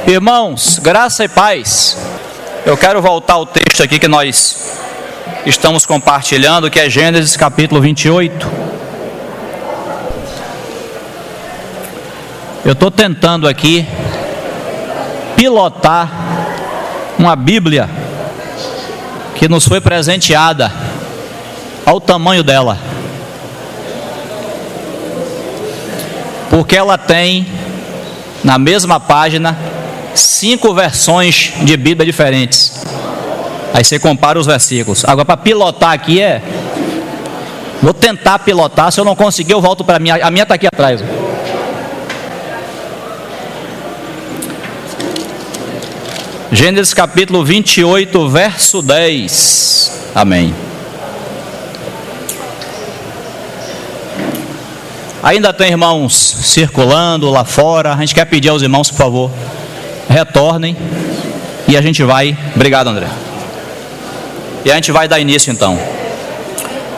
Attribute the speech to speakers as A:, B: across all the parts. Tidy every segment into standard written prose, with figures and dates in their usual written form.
A: Irmãos, graça e paz. Eu quero voltar ao texto aqui que nós estamos compartilhando, que é Gênesis capítulo 28. Eu estou tentando aqui pilotar uma Bíblia que nos foi presenteada ao tamanho dela, porque ela tem na mesma página 5 versões de Bíblia diferentes. Aí você compara os versículos. Agora, para pilotar aqui vou tentar pilotar. Se eu não conseguir, eu volto para a minha. A minha está aqui atrás. Gênesis capítulo 28, verso 10. Amém. Ainda tem irmãos circulando lá fora. A gente quer pedir aos irmãos, por favor, retornem e a gente vai. Obrigado, André. E a gente vai dar início então.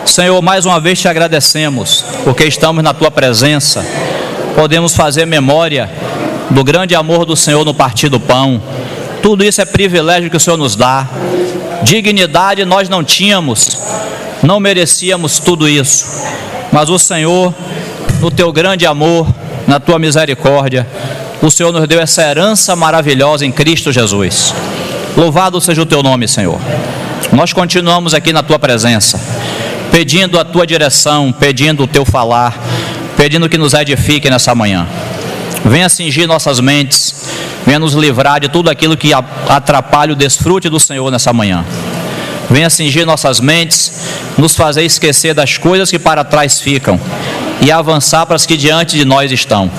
A: Senhor, mais uma vez te agradecemos, porque estamos na tua presença. Podemos fazer memória do grande amor do Senhor no partir do pão. Tudo isso é privilégio que o Senhor nos dá. Dignidade nós não tínhamos, não merecíamos tudo isso, mas o Senhor, no teu grande amor, na tua misericórdia, o Senhor nos deu essa herança maravilhosa em Cristo Jesus. Louvado seja o teu nome, Senhor. Nós continuamos aqui na tua presença, pedindo a tua direção, pedindo o teu falar, pedindo que nos edifique nessa manhã. Venha cingir nossas mentes, venha nos livrar de tudo aquilo que atrapalha o desfrute do Senhor nessa manhã. Venha cingir nossas mentes, nos fazer esquecer das coisas que para trás ficam e avançar para as que diante de nós estão.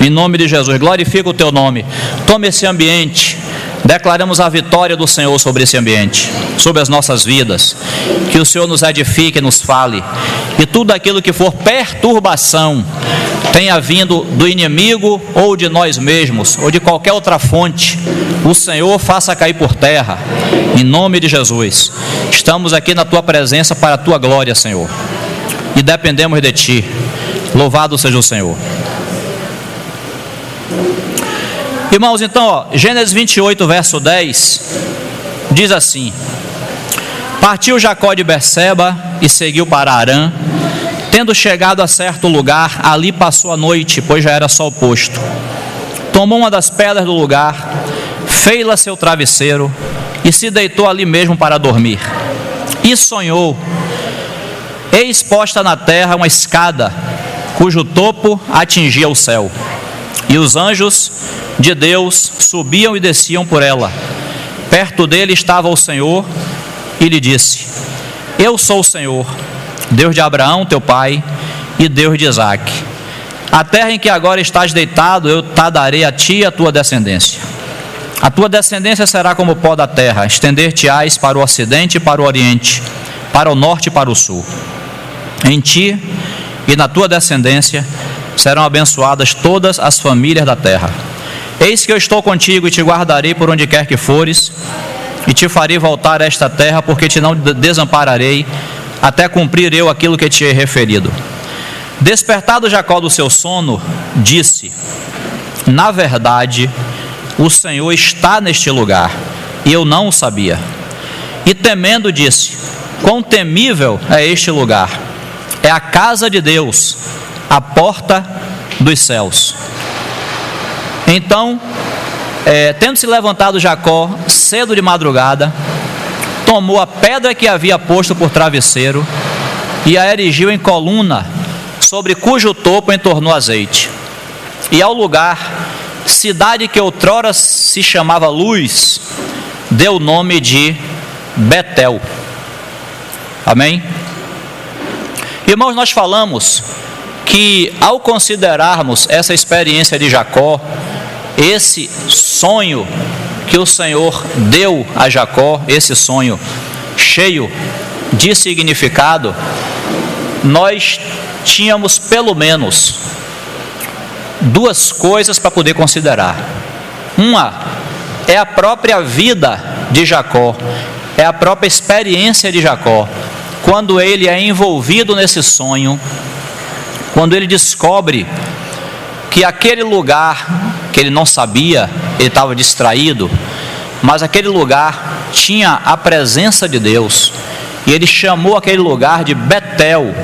A: Em nome de Jesus, glorifica o teu nome. Toma esse ambiente. Declaramos a vitória do Senhor sobre esse ambiente, sobre as nossas vidas. Que o Senhor nos edifique e nos fale. E tudo aquilo que for perturbação, tenha vindo do inimigo ou de nós mesmos, ou de qualquer outra fonte, o Senhor faça cair por terra. Em nome de Jesus. Estamos aqui na tua presença para a tua glória, Senhor. E dependemos de ti. Louvado seja o Senhor. Irmãos, então, Gênesis 28, verso 10, diz assim: Partiu Jacó de Berseba e seguiu para Harã. Tendo chegado a certo lugar, ali passou a noite, pois já era sol posto. Tomou uma das pedras do lugar, fez-la seu travesseiro e se deitou ali mesmo para dormir. E sonhou: eis posta na terra uma escada, cujo topo atingia o céu. E os anjos de Deus subiam e desciam por ela. Perto dele estava o Senhor e lhe disse: Eu sou o Senhor, Deus de Abraão teu pai e Deus de Isaque. A terra em que agora estás deitado eu te darei a ti e a tua descendência. A tua descendência será como o pó da terra, estender-te-ás para o ocidente e para o oriente, para o norte e para o sul. Em ti e na tua descendência serão abençoadas todas as famílias da terra. Eis que eu estou contigo e te guardarei por onde quer que fores, e te farei voltar a esta terra, porque te não desampararei, até cumprir eu aquilo que te he referido. Despertado Jacó do seu sono, disse: Na verdade, o Senhor está neste lugar, e eu não o sabia. E temendo disse: Quão temível é este lugar! É a casa de Deus, a porta dos céus. Então, tendo se levantado Jacó cedo de madrugada, tomou a pedra que havia posto por travesseiro e a erigiu em coluna, sobre cujo topo entornou azeite. E ao lugar, cidade que outrora se chamava Luz, deu o nome de Betel. Amém? Irmãos, nós falamos que ao considerarmos essa experiência de Jacó, esse sonho que o Senhor deu a Jacó, esse sonho cheio de significado, nós tínhamos pelo menos 2 coisas para poder considerar. Uma é a própria vida de Jacó, é a própria experiência de Jacó, quando ele é envolvido nesse sonho, quando ele descobre que aquele lugar que ele não sabia, ele estava distraído, mas aquele lugar tinha a presença de Deus, e ele chamou aquele lugar de Betel,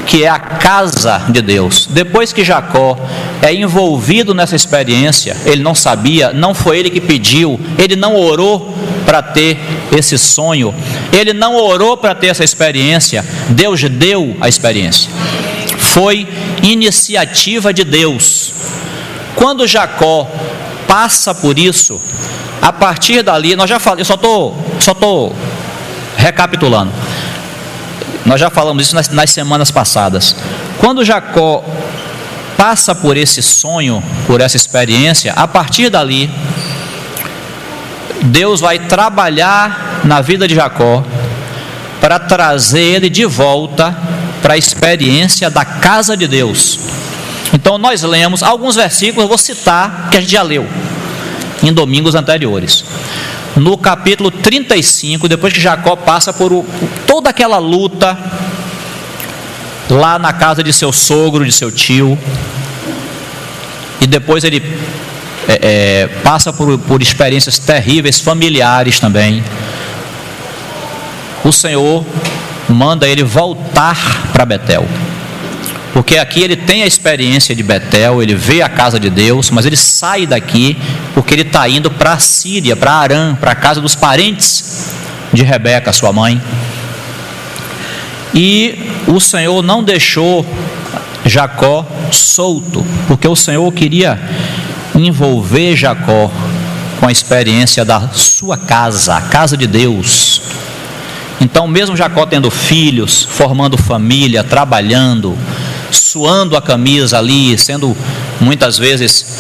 A: que é a casa de Deus. Depois que Jacó é envolvido nessa experiência, ele não sabia, não foi ele que pediu, ele não orou para ter esse sonho, ele não orou para ter essa experiência, Deus deu a experiência, foi iniciativa de Deus. Quando Jacó passa por isso, a partir dali, nós já falamos, eu só estou recapitulando, nós já falamos isso nas semanas passadas. Quando Jacó passa por esse sonho, por essa experiência, a partir dali, Deus vai trabalhar na vida de Jacó para trazer ele de volta para a experiência da casa de Deus. Então nós lemos alguns versículos, eu vou citar, que a gente já leu em domingos anteriores. No capítulo 35, depois que Jacó passa por toda aquela luta lá na casa de seu sogro, de seu tio, e depois ele passa por experiências terríveis, familiares também, o Senhor manda ele voltar para Betel, porque aqui ele tem a experiência de Betel, ele vê a casa de Deus, mas ele sai daqui porque ele está indo para a Síria, para Arã, para a casa dos parentes de Rebeca, sua mãe. E o Senhor não deixou Jacó solto, porque o Senhor queria envolver Jacó com a experiência da sua casa, a casa de Deus. Então, mesmo Jacó tendo filhos, formando família, trabalhando, suando a camisa ali, sendo muitas vezes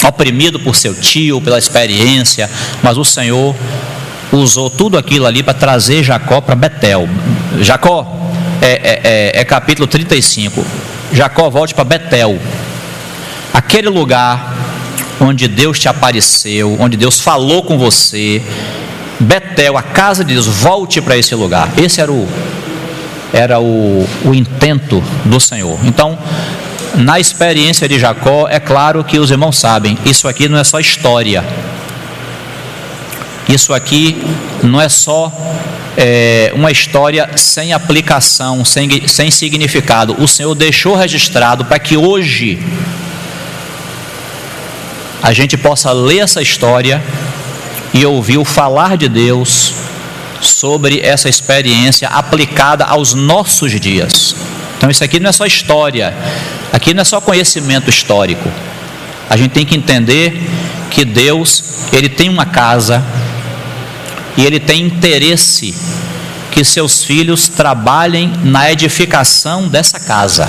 A: oprimido por seu tio, pela experiência, mas o Senhor usou tudo aquilo ali para trazer Jacó para Betel. Jacó, capítulo 35, Jacó, volte para Betel, aquele lugar onde Deus te apareceu, onde Deus falou com você. Betel, a casa de Deus, volte para esse lugar. Esse era o intento do Senhor. Então, na experiência de Jacó, é claro que os irmãos sabem, isso aqui não é só história, isso aqui não é só uma história sem aplicação, sem significado. O Senhor deixou registrado para que hoje a gente possa ler essa história e ouvir o falar de Deus sobre essa experiência aplicada aos nossos dias. Então isso aqui não é só história, aqui não é só conhecimento histórico. A gente tem que entender que Deus, Ele tem uma casa e Ele tem interesse que seus filhos trabalhem na edificação dessa casa.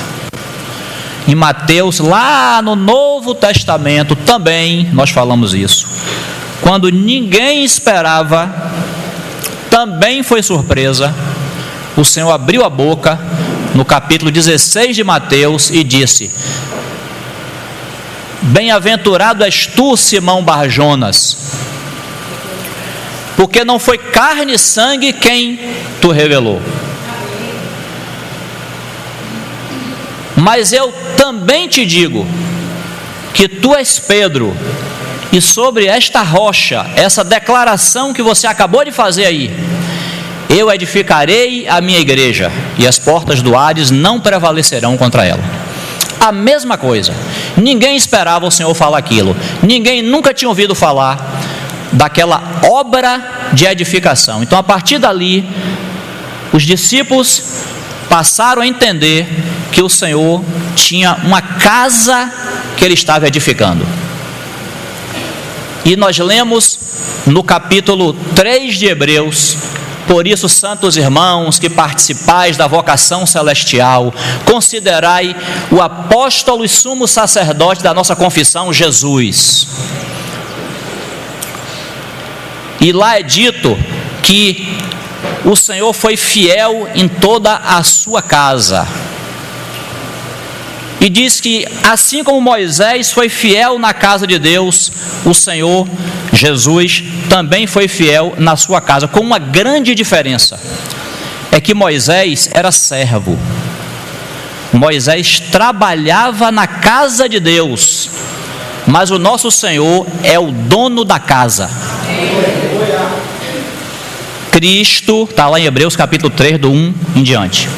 A: Em Mateus, lá no Novo Testamento, também nós falamos isso. Quando ninguém esperava, também foi surpresa, o Senhor abriu a boca no capítulo 16 de Mateus e disse: bem-aventurado és tu, Simão Barjonas, porque não foi carne e sangue quem tu revelou, mas eu também te digo que tu és Pedro, e sobre esta rocha, essa declaração que você acabou de fazer aí, eu edificarei a minha igreja, e as portas do Hades não prevalecerão contra ela. A mesma coisa, ninguém esperava o Senhor falar aquilo, ninguém nunca tinha ouvido falar daquela obra de edificação. Então, a partir dali, os discípulos passaram a entender que o Senhor tinha uma casa que Ele estava edificando. E nós lemos no capítulo 3 de Hebreus: por isso, santos irmãos, que participais da vocação celestial, considerai o apóstolo e sumo sacerdote da nossa confissão, Jesus. E lá é dito que o Senhor foi fiel em toda a sua casa. E diz que assim como Moisés foi fiel na casa de Deus, o Senhor Jesus também foi fiel na sua casa, com uma grande diferença: é que Moisés era servo, Moisés trabalhava na casa de Deus, mas o nosso Senhor é o dono da casa. Cristo, está lá em Hebreus capítulo 3, do 1 em diante.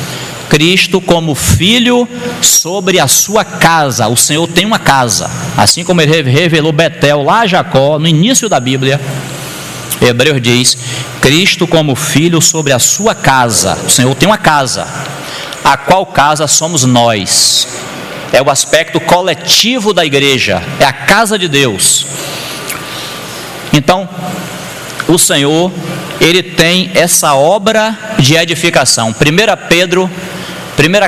A: Cristo como filho sobre a sua casa. O Senhor tem uma casa, assim como ele revelou Betel lá a Jacó, no início da Bíblia. Hebreus diz: Cristo como filho sobre a sua casa. O Senhor tem uma casa, a qual casa somos nós. É o aspecto coletivo da igreja, é a casa de Deus. Então, o Senhor, ele tem essa obra de edificação. Primeira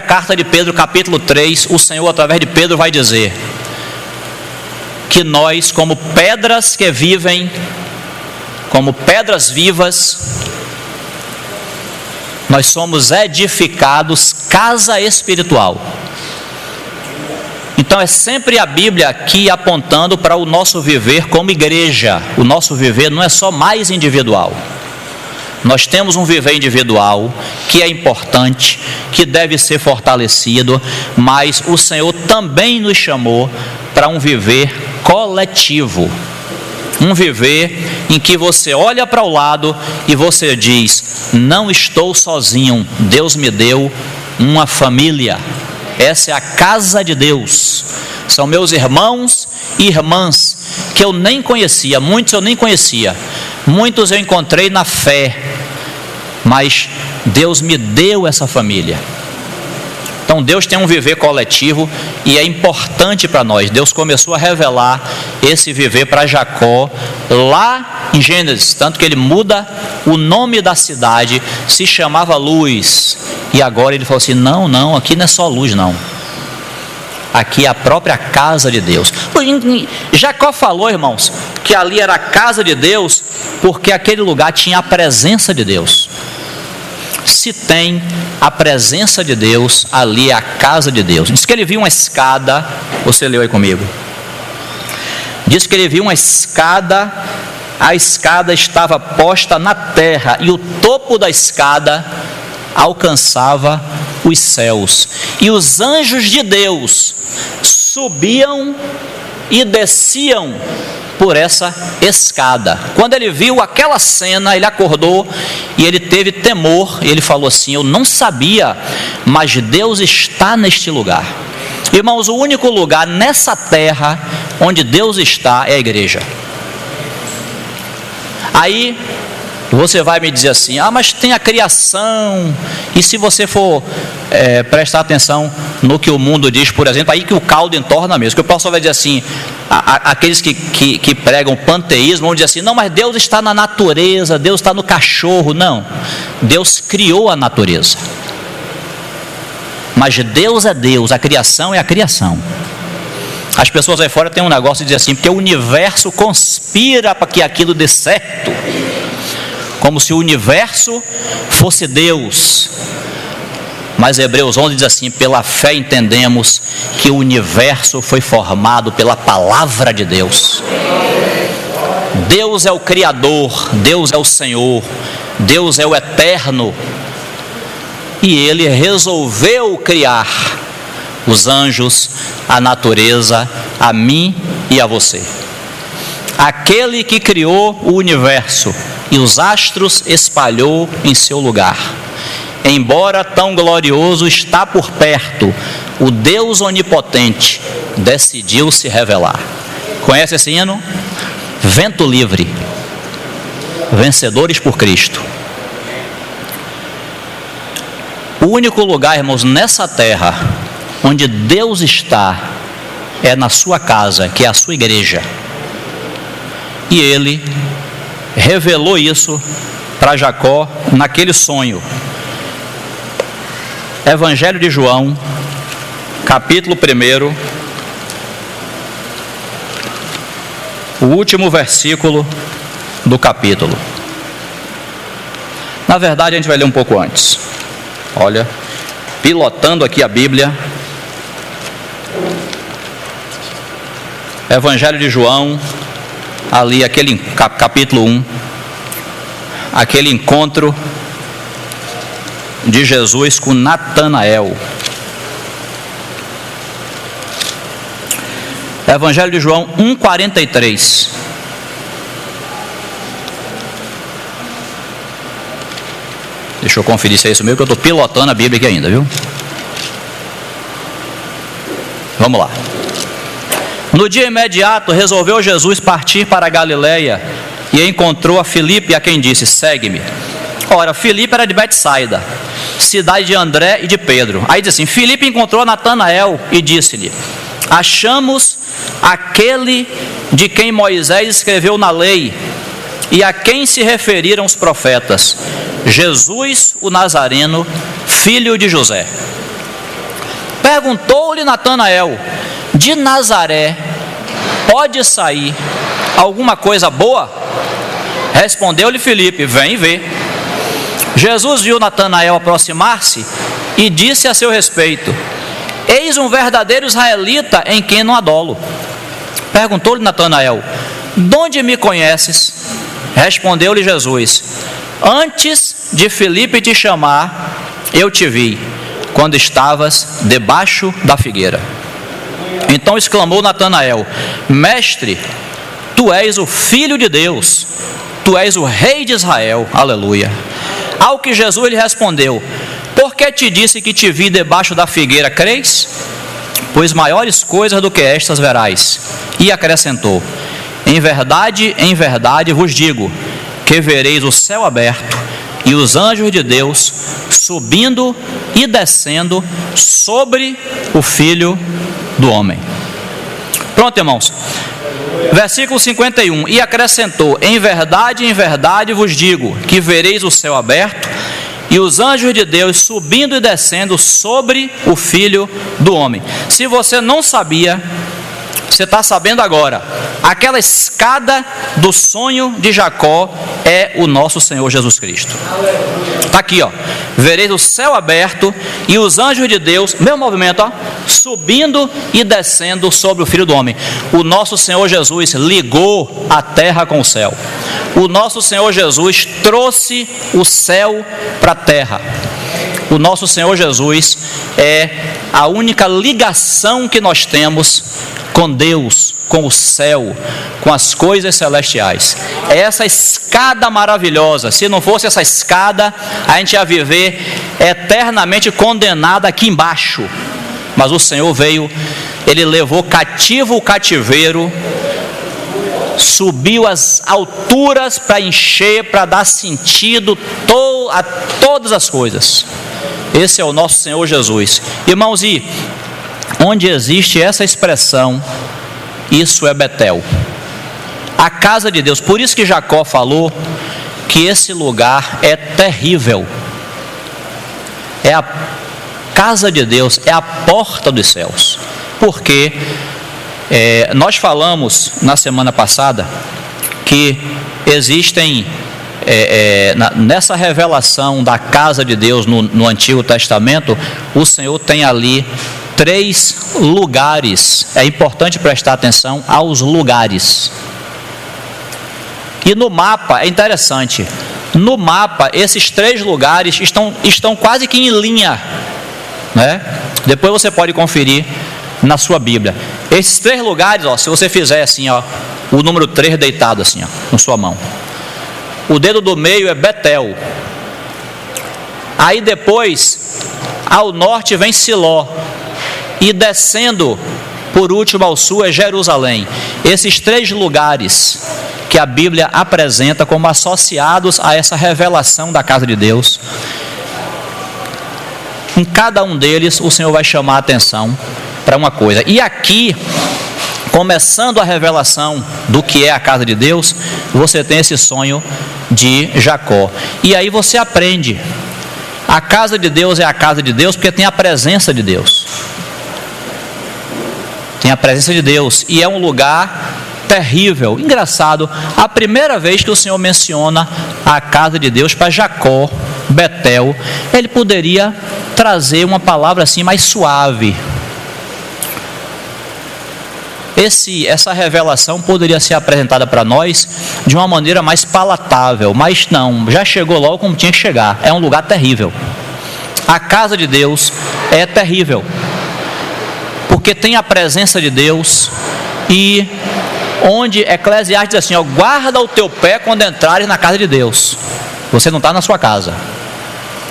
A: carta de Pedro, capítulo 3, o Senhor, através de Pedro, vai dizer que nós, como pedras que vivem, como pedras vivas, nós somos edificados casa espiritual. Então é sempre a Bíblia aqui apontando para o nosso viver como igreja. O nosso viver não é só mais individual. Nós temos um viver individual que é importante, que deve ser fortalecido, mas o Senhor também nos chamou para um viver coletivo. Um viver em que você olha para o lado e você diz: não estou sozinho, Deus me deu uma família. Essa é a casa de Deus. São meus irmãos e irmãs que eu nem conhecia, muitos eu nem conhecia, muitos eu encontrei na fé, mas Deus me deu essa família. Então Deus tem um viver coletivo e é importante para nós. Deus começou a revelar esse viver para Jacó lá em Gênesis, tanto que ele muda o nome da cidade, se chamava Luz, e agora ele falou assim: não, aqui não é só luz não, aqui é a própria casa de Deus. Jacó falou, irmãos, que ali era a casa de Deus, porque aquele lugar tinha a presença de Deus. Se tem a presença de Deus, ali é a casa de Deus. Diz que ele viu uma escada, você leu aí comigo. Diz que ele viu uma escada, a escada estava posta na terra e o topo da escada alcançava os céus. E os anjos de Deus subiam e desciam por essa escada. Quando ele viu aquela cena, ele acordou e ele teve temor. E ele falou assim: eu não sabia, mas Deus está neste lugar. Irmãos, o único lugar nessa terra onde Deus está é a igreja. Aí você vai me dizer assim: mas tem a criação. E se você for prestar atenção no que o mundo diz, por exemplo, aí que o caldo entorna mesmo. Que o pessoal vai dizer assim, aqueles que pregam panteísmo vão dizer assim: não, mas Deus está na natureza, Deus está no cachorro. Não, Deus criou a natureza. Mas Deus é Deus, a criação é a criação. As pessoas aí fora têm um negócio de dizer assim: porque o universo conspira para que aquilo dê certo, como se o universo fosse Deus. Mas Hebreus 11 diz assim: pela fé entendemos que o universo foi formado pela palavra de Deus. Deus é o Criador, Deus é o Senhor, Deus é o Eterno, e Ele resolveu criar os anjos, a natureza, a mim e a você. Aquele que criou o universo e os astros espalhou em seu lugar. Embora tão glorioso, está por perto, o Deus onipotente decidiu se revelar. Conhece esse hino? Vento livre, vencedores por Cristo. O único lugar, irmãos, nessa terra onde Deus está é na sua casa, que é a sua igreja. E Ele revelou isso para Jacó naquele sonho. Evangelho de João, capítulo 1, o último versículo do capítulo. Na verdade, a gente vai ler um pouco antes. Olha, pilotando aqui a Bíblia. Evangelho de João, ali aquele capítulo 1, aquele encontro de Jesus com Natanael. Evangelho de João 1,43. Deixa eu conferir se é isso mesmo, que eu estou pilotando a Bíblia aqui ainda, viu? Vamos lá. No dia imediato, resolveu Jesus partir para a Galileia e encontrou a Filipe, a quem disse: segue-me. Ora, Filipe era de Betsaida, cidade de André e de Pedro. Aí diz assim: Filipe encontrou Natanael e disse-lhe: achamos aquele de quem Moisés escreveu na lei e a quem se referiram os profetas, Jesus o Nazareno, filho de José. Perguntou-lhe Natanael: de Nazaré pode sair alguma coisa boa? Respondeu-lhe Filipe: vem ver. Jesus viu Natanael aproximar-se e disse a seu respeito: eis um verdadeiro israelita em quem não há dolo. Perguntou-lhe Natanael: de onde me conheces? Respondeu-lhe Jesus: antes de Filipe te chamar, eu te vi, quando estavas debaixo da figueira. Então exclamou Natanael: mestre, tu és o Filho de Deus, tu és o Rei de Israel. Aleluia. Ao que Jesus lhe respondeu: por que te disse que te vi debaixo da figueira, crês? Pois maiores coisas do que estas verás. E acrescentou: em verdade vos digo, que vereis o céu aberto e os anjos de Deus subindo e descendo sobre o Filho do Homem. Pronto, irmãos. Versículo 51. E acrescentou: em verdade vos digo, que vereis o céu aberto e os anjos de Deus subindo e descendo sobre o Filho do Homem. Se você não sabia, você está sabendo agora. Aquela escada do sonho de Jacó é o nosso Senhor Jesus Cristo. Está aqui, ó. Vereis o céu aberto e os anjos de Deus, meu movimento, ó, subindo e descendo sobre o Filho do Homem. O nosso Senhor Jesus ligou a terra com o céu. O nosso Senhor Jesus trouxe o céu para a terra. O nosso Senhor Jesus é a única ligação que nós temos com Deus, com o céu, com as coisas celestiais. É essa escada maravilhosa. Se não fosse essa escada, a gente ia viver eternamente condenado aqui embaixo. Mas o Senhor veio, Ele levou cativo o cativeiro, subiu as alturas para encher, para dar sentido a todas as coisas. Esse é o nosso Senhor Jesus. Irmãos, e onde existe essa expressão, isso é Betel, a casa de Deus. Por isso que Jacó falou que esse lugar é terrível. É a casa de Deus, é a porta dos céus. Porque nós falamos na semana passada que existem nessa revelação da casa de Deus no Antigo Testamento, o Senhor tem ali 3 lugares. É importante prestar atenção aos lugares. E no mapa, é interessante, no mapa esses 3 lugares estão quase que em linha, né? Depois você pode conferir na sua Bíblia. Esses 3 lugares, ó, se você fizer assim, ó, o número 3 deitado assim, ó, na sua mão, o dedo do meio é Betel. Aí depois, ao norte vem Siló, e descendo por último ao sul é Jerusalém. Esses 3 lugares que a Bíblia apresenta como associados a essa revelação da casa de Deus, em cada um deles o Senhor vai chamar a atenção para uma coisa. E aqui, começando a revelação do que é a casa de Deus, você tem esse sonho de Jacó. E aí você aprende, a casa de Deus é a casa de Deus porque tem a presença de Deus. Tem a presença de Deus e é um lugar terrível. Engraçado, a primeira vez que o Senhor menciona a casa de Deus para Jacó, Betel, Ele poderia trazer uma palavra assim mais suave. Essa revelação poderia ser apresentada para nós de uma maneira mais palatável, mas não, já chegou logo como tinha que chegar. É um lugar terrível. A casa de Deus é terrível, porque tem a presença de Deus, E onde Eclesiastes diz assim, ó, guarda o teu pé quando entrares na casa de Deus. Você não está na sua casa.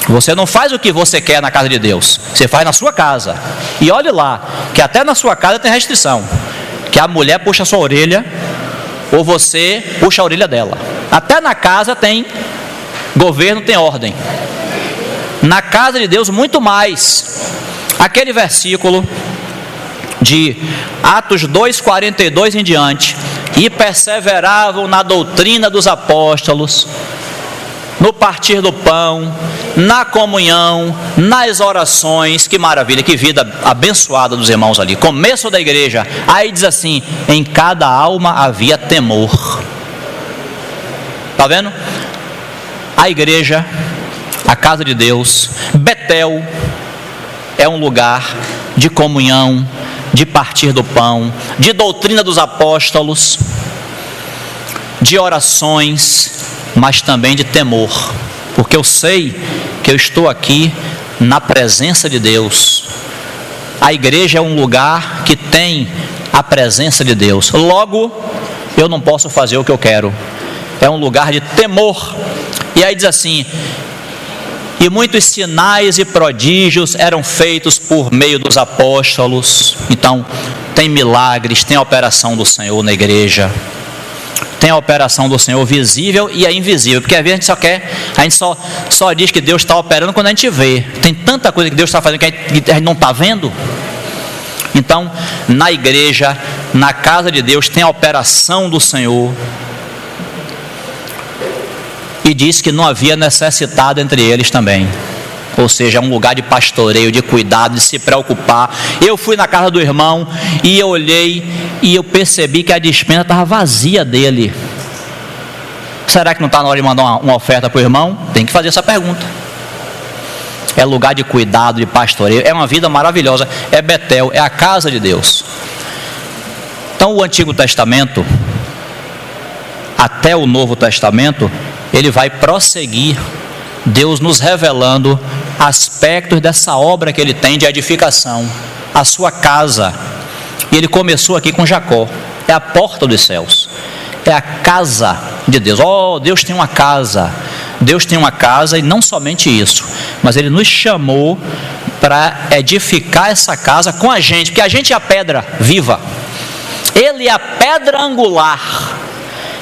A: Você não faz o que você quer na casa de Deus. Você faz na sua casa. E olhe lá, que até na sua casa tem restrição. Que a mulher puxa a sua orelha, ou você puxa a orelha dela. Até na casa tem governo, tem ordem. Na casa de Deus muito mais. Aquele versículo de Atos 2,42 em diante, e perseveravam na doutrina dos apóstolos, no partir do pão, na comunhão, nas orações. Que maravilha, que vida abençoada dos irmãos ali, começo da igreja. Aí diz assim, em cada alma havia temor. Está vendo? A igreja, a casa de Deus, Betel, é um lugar de comunhão, de partir do pão, de doutrina dos apóstolos, de orações, mas também de temor, porque eu sei que eu estou aqui na presença de Deus. A igreja é um lugar que tem a presença de Deus, logo eu não posso fazer o que eu quero. É um lugar de temor. E aí diz assim, e muitos sinais e prodígios eram feitos por meio dos apóstolos. Então, tem milagres, tem a operação do Senhor na igreja. Tem a operação do Senhor visível e a invisível. Porque às vezes a gente só diz que Deus está operando quando a gente vê. Tem tanta coisa que Deus está fazendo que a gente não está vendo. Então, na igreja, na casa de Deus, tem a operação do Senhor. E diz que não havia necessitado entre eles também. Ou seja, é um lugar de pastoreio, de cuidado, de se preocupar. Eu fui na casa do irmão e eu olhei e eu percebi que a despensa estava vazia dele. Será que não está na hora de mandar uma oferta para o irmão? Tem que fazer essa pergunta. É lugar de cuidado, de pastoreio. É uma vida maravilhosa. É Betel, é a casa de Deus. Então o Antigo Testamento, até o Novo Testamento, ele vai prosseguir, Deus nos revelando aspectos dessa obra que ele tem de edificação, a sua casa. E ele começou aqui com Jacó, é a porta dos céus, é a casa de Deus. Oh, Deus tem uma casa, Deus tem uma casa, e não somente isso, mas ele nos chamou para edificar essa casa com a gente, porque a gente é a pedra viva, ele é a pedra angular.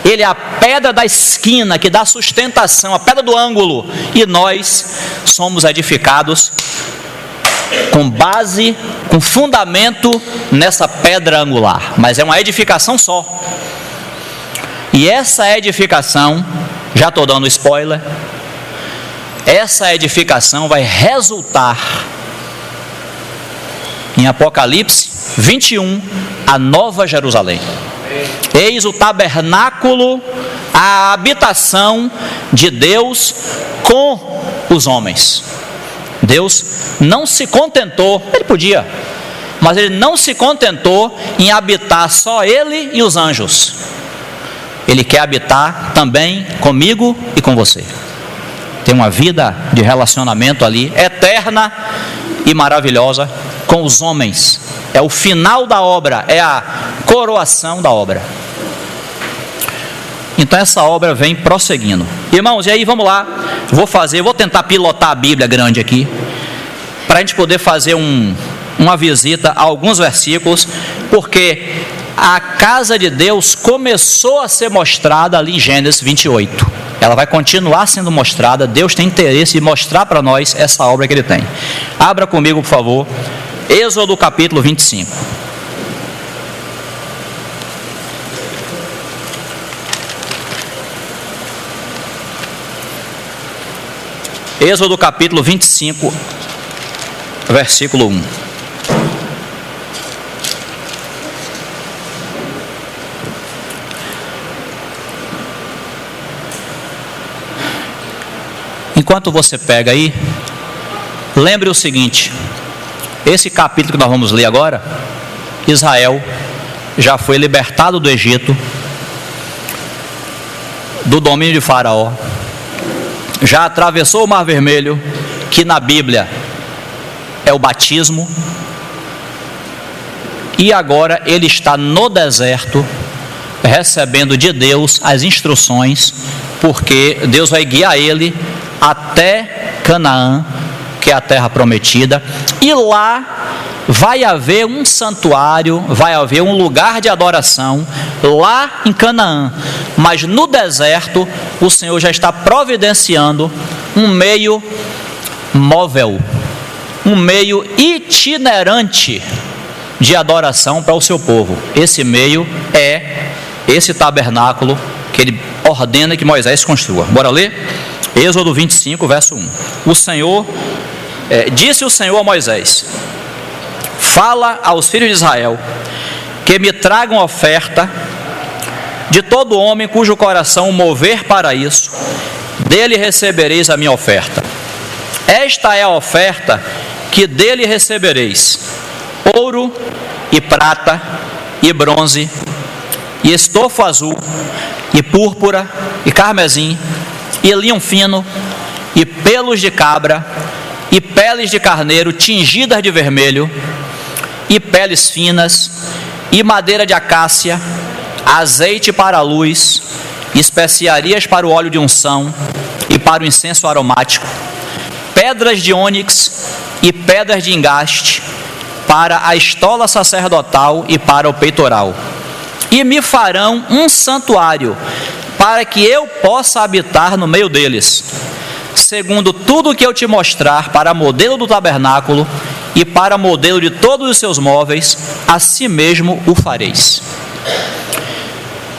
A: Ele é a pedra da esquina que dá sustentação, a pedra do ângulo. E nós somos edificados com base, com fundamento nessa pedra angular. Mas é uma edificação só. E essa edificação, já estou dando spoiler, essa edificação vai resultar em Apocalipse 21, a Nova Jerusalém. Eis o tabernáculo, a habitação de Deus com os homens. Deus não se contentou, ele podia, mas ele não se contentou em habitar só ele e os anjos. Ele quer habitar também comigo e com você. Tem uma vida de relacionamento ali, eterna e maravilhosa com os homens. É o final da obra, é a coroação da obra. Então essa obra vem prosseguindo. Irmãos, e aí vamos lá, vou tentar pilotar a Bíblia grande aqui, para a gente poder fazer uma visita a alguns versículos, porque a casa de Deus começou a ser mostrada ali em Gênesis 28. Ela vai continuar sendo mostrada. Deus tem interesse em mostrar para nós essa obra que ele tem. Abra comigo, por favor, Êxodo capítulo 25. Êxodo capítulo 25, versículo 1. Enquanto você pega aí, lembre o seguinte: esse capítulo que nós vamos ler agora, Israel já foi libertado do Egito, do domínio de Faraó, já atravessou o Mar Vermelho, que na Bíblia é o batismo, e agora ele está no deserto, recebendo de Deus as instruções, porque Deus vai guiar ele até Canaã, que é a terra prometida, e lá vai haver um santuário, vai haver um lugar de adoração lá em Canaã, mas no deserto o Senhor já está providenciando um meio móvel, um meio itinerante de adoração para o seu povo. Esse meio é esse tabernáculo que ele ordena que Moisés construa. Bora ler? Êxodo 25, verso 1. Disse o Senhor a Moisés: fala aos filhos de Israel que me tragam oferta de todo homem cujo coração mover para isso, dele recebereis a minha oferta. Esta é a oferta que dele recebereis: ouro e prata e bronze e estofo azul e púrpura e carmesim e linho fino e pelos de cabra e peles de carneiro tingidas de vermelho e peles finas e madeira de acácia, azeite para a luz, especiarias para o óleo de unção e para o incenso aromático, pedras de ônix e pedras de engaste para a estola sacerdotal e para o peitoral. E me farão um santuário para que eu possa habitar no meio deles, segundo tudo o que eu te mostrar, para modelo do tabernáculo e para modelo de todos os seus móveis, assim mesmo o fareis.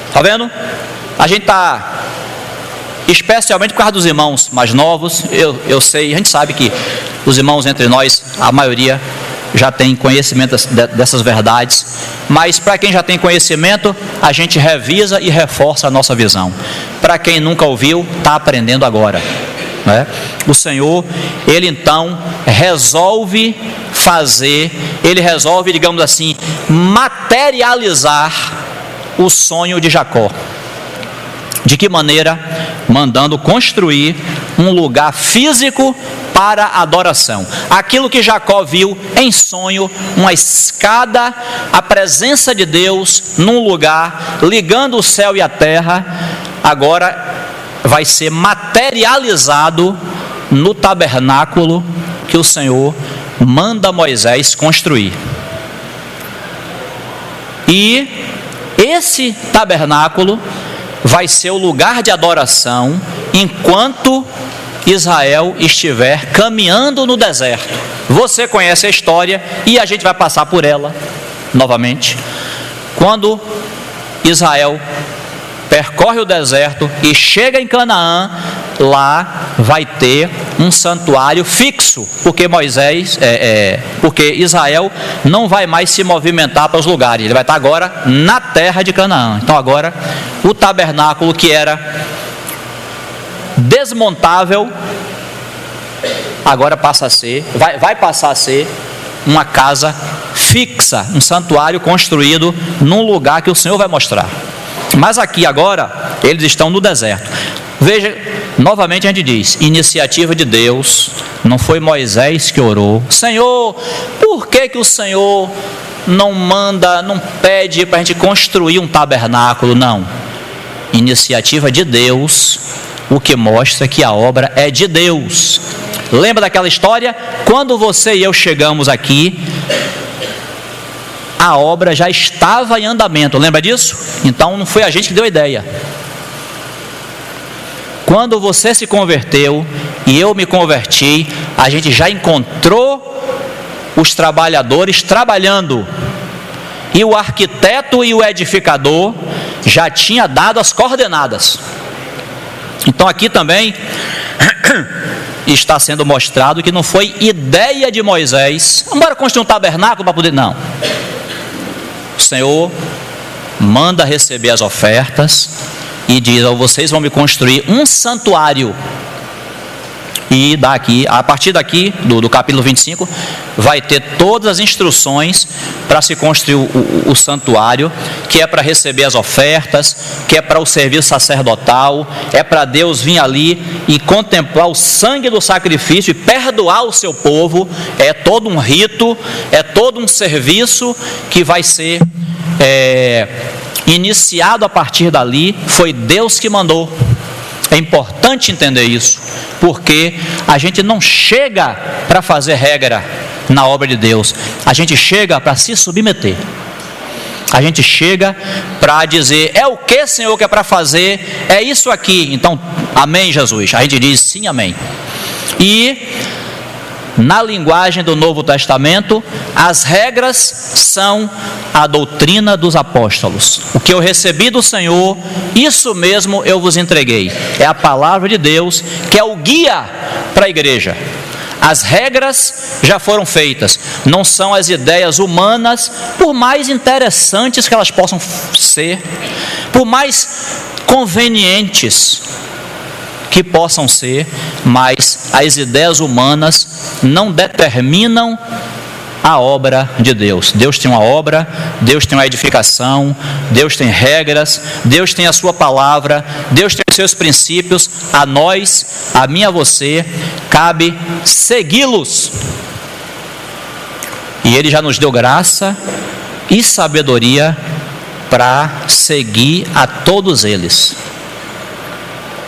A: Está vendo? A gente está, especialmente por causa dos irmãos mais novos, eu sei, a gente sabe que os irmãos entre nós, a maioria já tem conhecimento dessas verdades, mas para quem já tem conhecimento, a gente revisa e reforça a nossa visão. Para quem nunca ouviu, está aprendendo agora, né? O Senhor, ele então resolve digamos assim, materializar o sonho de Jacó. De que maneira? Mandando construir um lugar físico para adoração. Aquilo que Jacó viu em sonho, uma escada, a presença de Deus num lugar, ligando o céu e a terra, agora vai ser materializado no tabernáculo que o Senhor manda Moisés construir. E esse tabernáculo vai ser o lugar de adoração enquanto Israel estiver caminhando no deserto. Você conhece a história e a gente vai passar por ela novamente. Quando Israel percorre o deserto e chega em Canaã, lá vai ter um santuário fixo, porque porque Israel não vai mais se movimentar para os lugares, ele vai estar agora na terra de Canaã. Então agora o tabernáculo, que era desmontável, agora vai passar a ser uma casa fixa, um santuário construído num lugar que o Senhor vai mostrar. Mas aqui agora eles estão no deserto. Veja, novamente a gente diz, iniciativa de Deus, não foi Moisés que orou. Senhor, por que o Senhor não pede para a gente construir um tabernáculo? Não, iniciativa de Deus, o que mostra que a obra é de Deus. Lembra daquela história? Quando você e eu chegamos aqui, a obra já estava em andamento, lembra disso? Então não foi a gente que deu a ideia. Quando você se converteu e eu me converti, a gente já encontrou os trabalhadores trabalhando, e o arquiteto e o edificador já tinha dado as coordenadas. Então aqui também está sendo mostrado que não foi ideia de Moisés, bora construir um tabernáculo para poder, não. O Senhor manda receber as ofertas e diz: vocês vão me construir um santuário e daqui, a partir daqui, do capítulo 25, vai ter todas as instruções para se construir o santuário, que é para receber as ofertas, que é para o serviço sacerdotal, é para Deus vir ali e contemplar o sangue do sacrifício e perdoar o seu povo. É todo um rito, é todo um serviço que vai ser iniciado a partir dali. Foi Deus que mandou. É importante entender isso, porque a gente não chega para fazer regra na obra de Deus, a gente chega para se submeter. A gente chega para dizer: é o que, Senhor, que é para fazer? É isso aqui. Então, amém, Jesus. A gente diz sim, amém. E na linguagem do Novo Testamento, as regras são a doutrina dos apóstolos. O que eu recebi do Senhor, isso mesmo eu vos entreguei. É a palavra de Deus que é o guia para a igreja. As regras já foram feitas, não são as ideias humanas, por mais interessantes que elas possam ser, por mais convenientes que possam ser, mas as ideias humanas não determinam a obra de Deus. Deus tem uma obra, Deus tem uma edificação, Deus tem regras, Deus tem a sua palavra, Deus tem os seus princípios. A nós, a mim e a você, cabe segui-los. E Ele já nos deu graça e sabedoria para seguir a todos eles.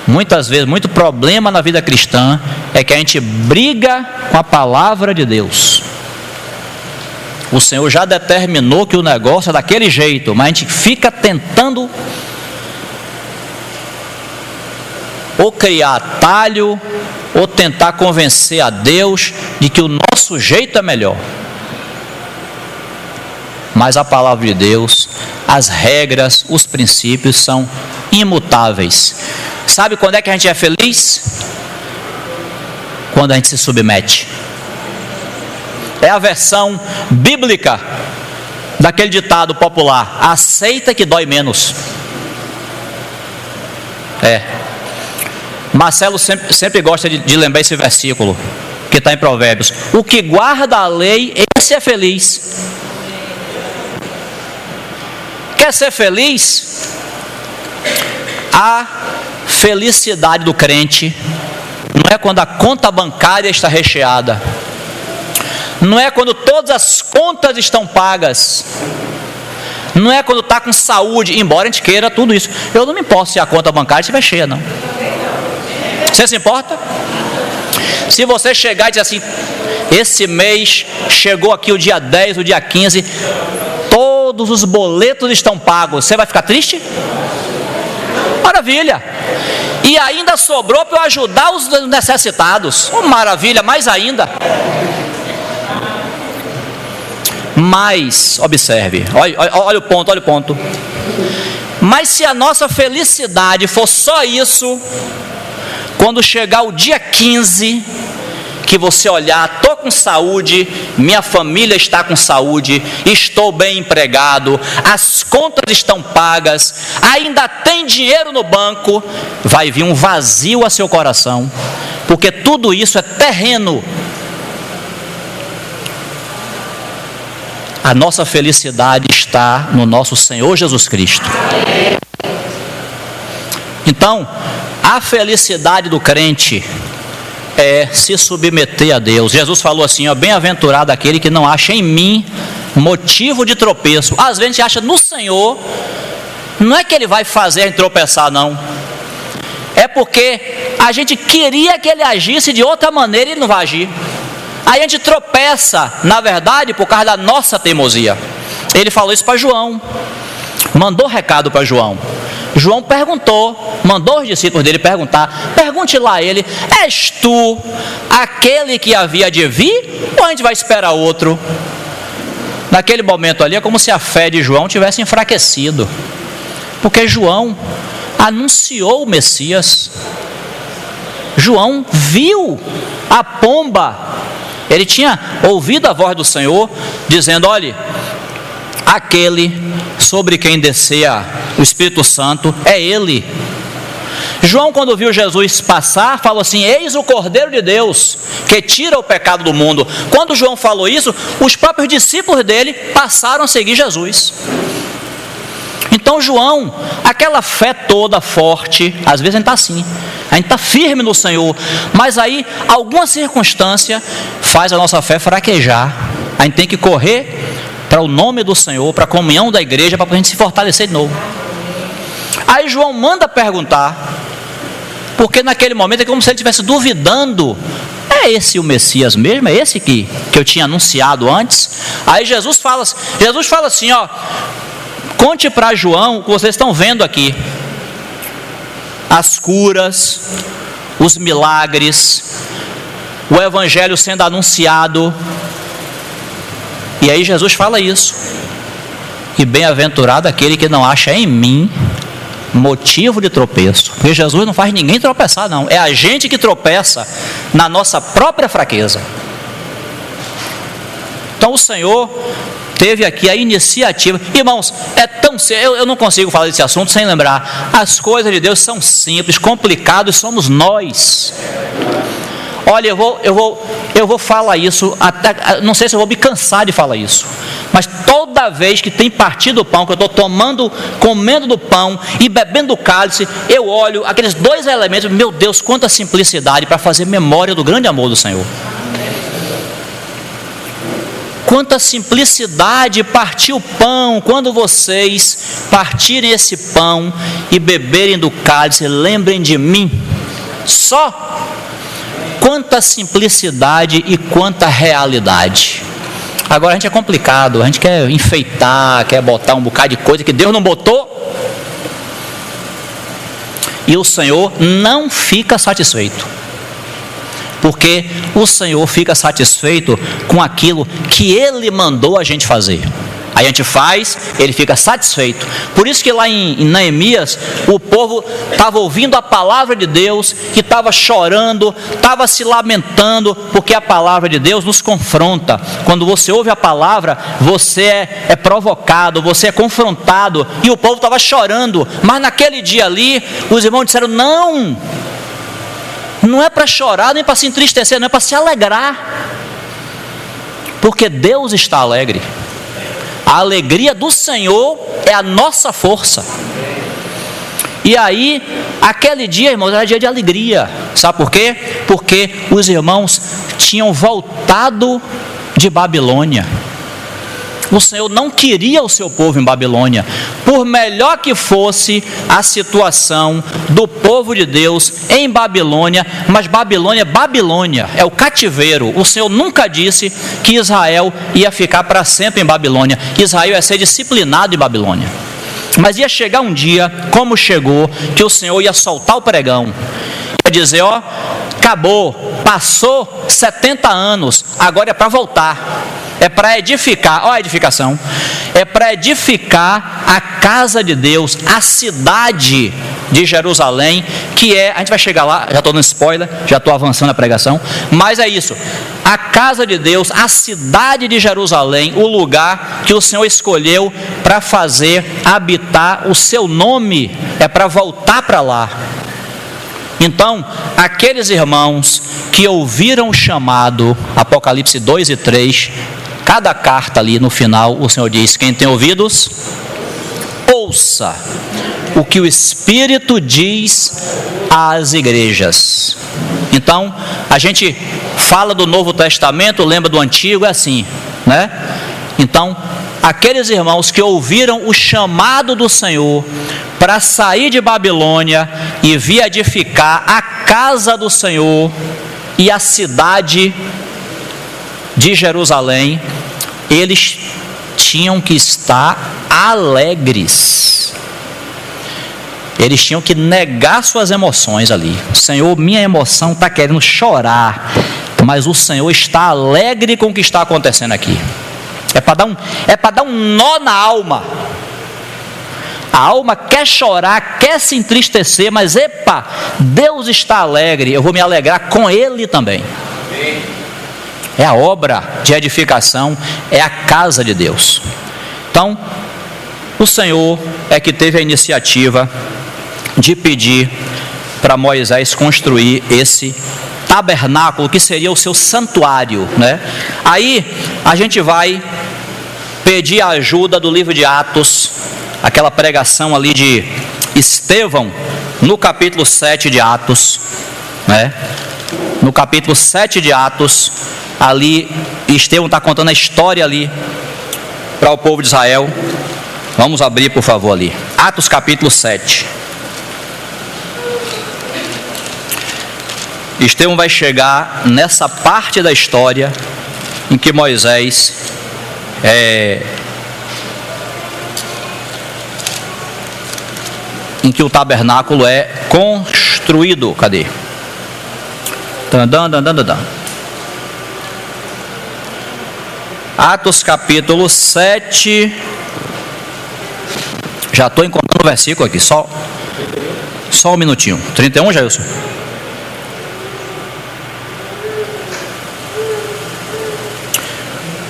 A: Muitas vezes, muito problema na vida cristã é que a gente briga com a palavra de Deus. O Senhor já determinou que o negócio é daquele jeito, mas a gente fica tentando ou criar atalho, ou tentar convencer a Deus de que o nosso jeito é melhor. Mas a palavra de Deus, as regras, os princípios são imutáveis. Sabe quando é que a gente é feliz? Quando a gente se submete. É a versão bíblica daquele ditado popular: aceita que dói menos. Marcelo sempre gosta de lembrar esse versículo que está em Provérbios: o que guarda a lei, esse é feliz. Quer ser feliz? A felicidade do crente não é quando a conta bancária está recheada, não é quando todas as contas estão pagas, não é quando está com saúde, embora a gente queira tudo isso. Eu não me importo se a conta bancária estiver cheia, não. Você se importa? Se você chegar e dizer assim: esse mês chegou aqui o dia 10, o dia 15, todos os boletos estão pagos, você vai ficar triste? Maravilha! E ainda sobrou para eu ajudar os necessitados. Maravilha, mais ainda. Mas, observe, olha o ponto. Mas se a nossa felicidade for só isso, quando chegar o dia 15, que você olhar: estou com saúde, minha família está com saúde, estou bem empregado, as contas estão pagas, ainda tem dinheiro no banco, vai vir um vazio a seu coração, porque tudo isso é terreno. A nossa felicidade está no nosso Senhor Jesus Cristo. Então, a felicidade do crente é se submeter a Deus. Jesus falou assim: ó, bem-aventurado aquele que não acha em mim motivo de tropeço. Às vezes a gente acha no Senhor, não é que Ele vai fazer a gente tropeçar, não. É porque a gente queria que Ele agisse de outra maneira e Ele não vai agir. Aí a gente tropeça, na verdade, por causa da nossa teimosia. Ele falou isso para João, mandou recado para João. João perguntou, mandou os discípulos dele perguntar: pergunte lá a ele: és tu aquele que havia de vir, ou a gente vai esperar outro? Naquele momento ali é como se a fé de João tivesse enfraquecido, porque João anunciou o Messias. João viu a pomba. Ele tinha ouvido a voz do Senhor dizendo: olhe, aquele sobre quem descia o Espírito Santo é Ele. João, quando viu Jesus passar, falou assim: eis o Cordeiro de Deus, que tira o pecado do mundo. Quando João falou isso, os próprios discípulos dele passaram a seguir Jesus. Então João, aquela fé toda forte, às vezes a gente está assim, a gente está firme no Senhor, mas aí alguma circunstância faz a nossa fé fraquejar. A gente tem que correr para o nome do Senhor, para a comunhão da igreja, para a gente se fortalecer de novo. Aí João manda perguntar, porque naquele momento é como se ele estivesse duvidando: é esse o Messias mesmo? É esse que eu tinha anunciado antes? Aí Jesus fala assim, ó: conte para João o que vocês estão vendo aqui, as curas, os milagres, o evangelho sendo anunciado. E aí Jesus fala isso: e bem-aventurado aquele que não acha em mim motivo de tropeço. Porque Jesus não faz ninguém tropeçar, não. É a gente que tropeça na nossa própria fraqueza. Então o Senhor teve aqui a iniciativa. Irmãos, é tão sério, eu não consigo falar desse assunto sem lembrar. As coisas de Deus são simples, complicados somos nós. Olha, eu vou falar isso, até, não sei se eu vou me cansar de falar isso, mas toda vez que tem partido do pão, que eu estou comendo do pão e bebendo do cálice, eu olho aqueles dois elementos, meu Deus, quanta simplicidade para fazer memória do grande amor do Senhor. Quanta simplicidade partir o pão. Quando vocês partirem esse pão e beberem do cálice, lembrem de mim. Só quanta simplicidade e quanta realidade. Agora a gente é complicado, a gente quer enfeitar, quer botar um bocado de coisa que Deus não botou. E o Senhor não fica satisfeito, porque o Senhor fica satisfeito com aquilo que Ele mandou a gente fazer. Aí a gente faz, Ele fica satisfeito. Por isso que lá em Neemias, o povo estava ouvindo a palavra de Deus, que estava chorando, estava se lamentando, porque a palavra de Deus nos confronta. Quando você ouve a palavra, você é provocado, você é confrontado, e o povo estava chorando. Mas naquele dia ali, os irmãos disseram: não é para chorar, nem para se entristecer, não é para se alegrar, porque Deus está alegre. A alegria do Senhor é a nossa força. E aí, aquele dia, irmãos, era dia de alegria. Sabe por quê? Porque os irmãos tinham voltado de Babilônia. O Senhor não queria o seu povo em Babilônia. Por melhor que fosse a situação do povo de Deus em Babilônia, mas Babilônia é o cativeiro. O Senhor nunca disse que Israel ia ficar para sempre em Babilônia. Israel ia ser disciplinado em Babilônia. Mas ia chegar um dia, como chegou, que o Senhor ia soltar o pregão. Ia dizer: ó, acabou, passou 70 anos, agora é para voltar. É para edificar, olha a edificação, é para edificar a casa de Deus, a cidade de Jerusalém, que é, a gente vai chegar lá, já estou no spoiler, já estou avançando a pregação, mas é isso, a casa de Deus, a cidade de Jerusalém, o lugar que o Senhor escolheu para fazer habitar o seu nome, é para voltar para lá. Então, aqueles irmãos que ouviram o chamado, Apocalipse 2 e 3, cada carta ali no final, o Senhor diz: quem tem ouvidos, ouça o que o Espírito diz às igrejas. Então, a gente fala do Novo Testamento, lembra do Antigo, é assim, né? Então, aqueles irmãos que ouviram o chamado do Senhor para sair de Babilônia e vir edificar a casa do Senhor e a cidade de Jerusalém, eles tinham que estar alegres. Eles tinham que negar suas emoções ali. Senhor, minha emoção está querendo chorar, mas o Senhor está alegre com o que está acontecendo aqui. É para dar um nó na alma. A alma quer chorar, quer se entristecer, mas epa, Deus está alegre, eu vou me alegrar com Ele também. É a obra de edificação, é a casa de Deus. Então, o Senhor é que teve a iniciativa de pedir para Moisés construir esse tabernáculo, que seria o seu santuário, né? Aí a gente vai pedir a ajuda do livro de Atos, aquela pregação ali de Estevão, no capítulo 7 de Atos, né? No capítulo 7 de Atos, ali Estevão está contando a história ali para o povo de Israel. Vamos abrir, por favor, ali. Atos capítulo 7. Estevão vai chegar nessa parte da história em que Moisés em que o tabernáculo é construído. Cadê? Atos capítulo 7. Já estou encontrando o versículo aqui, só um minutinho. 31, Jailson?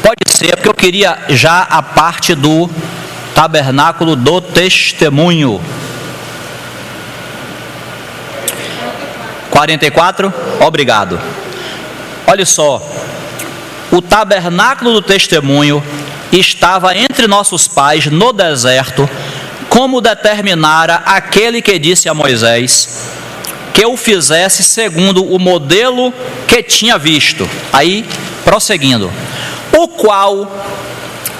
A: Pode ser, porque eu queria já a parte do tabernáculo do testemunho. 44, obrigado. Olha só, o tabernáculo do testemunho estava entre nossos pais no deserto, como determinara aquele que disse a Moisés que o fizesse segundo o modelo que tinha visto. Aí, prosseguindo, o qual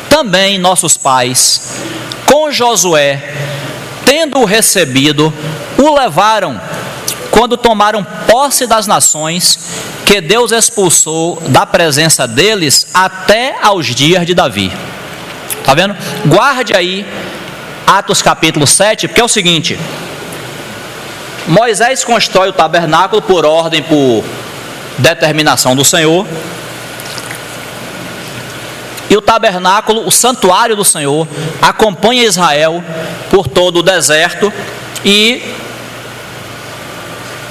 A: também nossos pais, com Josué, tendo-o recebido, o levaram quando tomaram posse das nações que Deus expulsou da presença deles até aos dias de Davi. Está vendo? Guarde aí Atos capítulo 7, porque é o seguinte: Moisés constrói o tabernáculo por ordem, por determinação do Senhor. E o tabernáculo, o santuário do Senhor, acompanha Israel por todo o deserto. E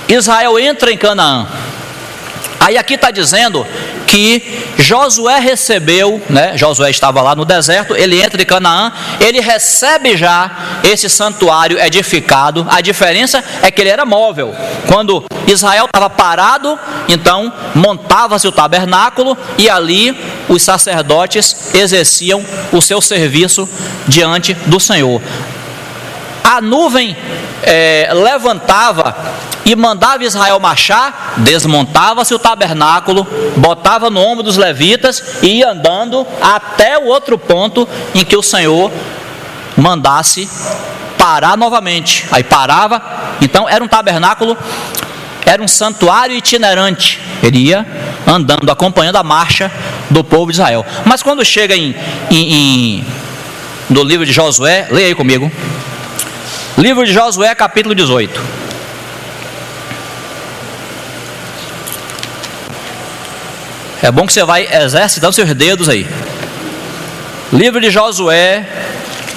A: Israel entra em Canaã. Aí aqui está dizendo que Josué recebeu, né? Josué estava lá no deserto, ele entra em Canaã, ele recebe já esse santuário edificado. A diferença é que ele era móvel. Quando Israel estava parado, então montava-se o tabernáculo e ali os sacerdotes exerciam o seu serviço diante do Senhor. A nuvem levantava e mandava Israel marchar, desmontava-se o tabernáculo, botava no ombro dos levitas e ia andando até o outro ponto em que o Senhor mandasse parar novamente. Aí parava. Então era um tabernáculo, era um santuário itinerante. Ele ia andando, acompanhando a marcha do povo de Israel. Mas quando chega no livro de Josué, leia aí comigo. Livro de Josué, capítulo 18. É bom que você vai exercitando seus dedos aí. Livro de Josué,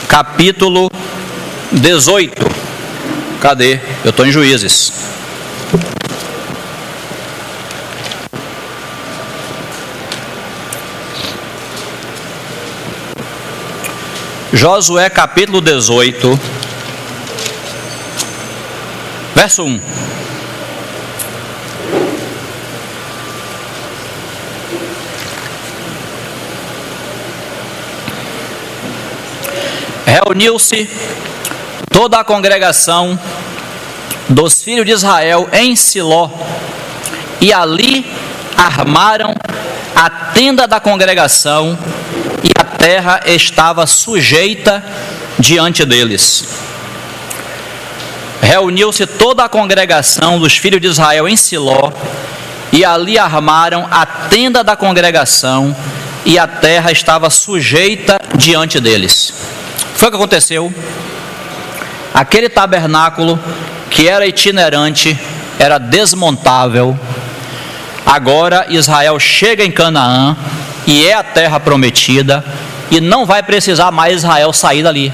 A: capítulo 18. Cadê? Eu estou em Juízes. Josué, capítulo 18. Verso 1. Reuniu-se toda a congregação dos filhos de Israel em Siló, e ali armaram a tenda da congregação, e a terra estava sujeita diante deles. Reuniu-se toda a congregação dos filhos de Israel em Siló, e ali armaram a tenda da congregação, e a terra estava sujeita diante deles. Foi o que aconteceu. Aquele tabernáculo que era itinerante, era desmontável. Agora Israel chega em Canaã, e é a terra prometida, e não vai precisar mais Israel sair dali.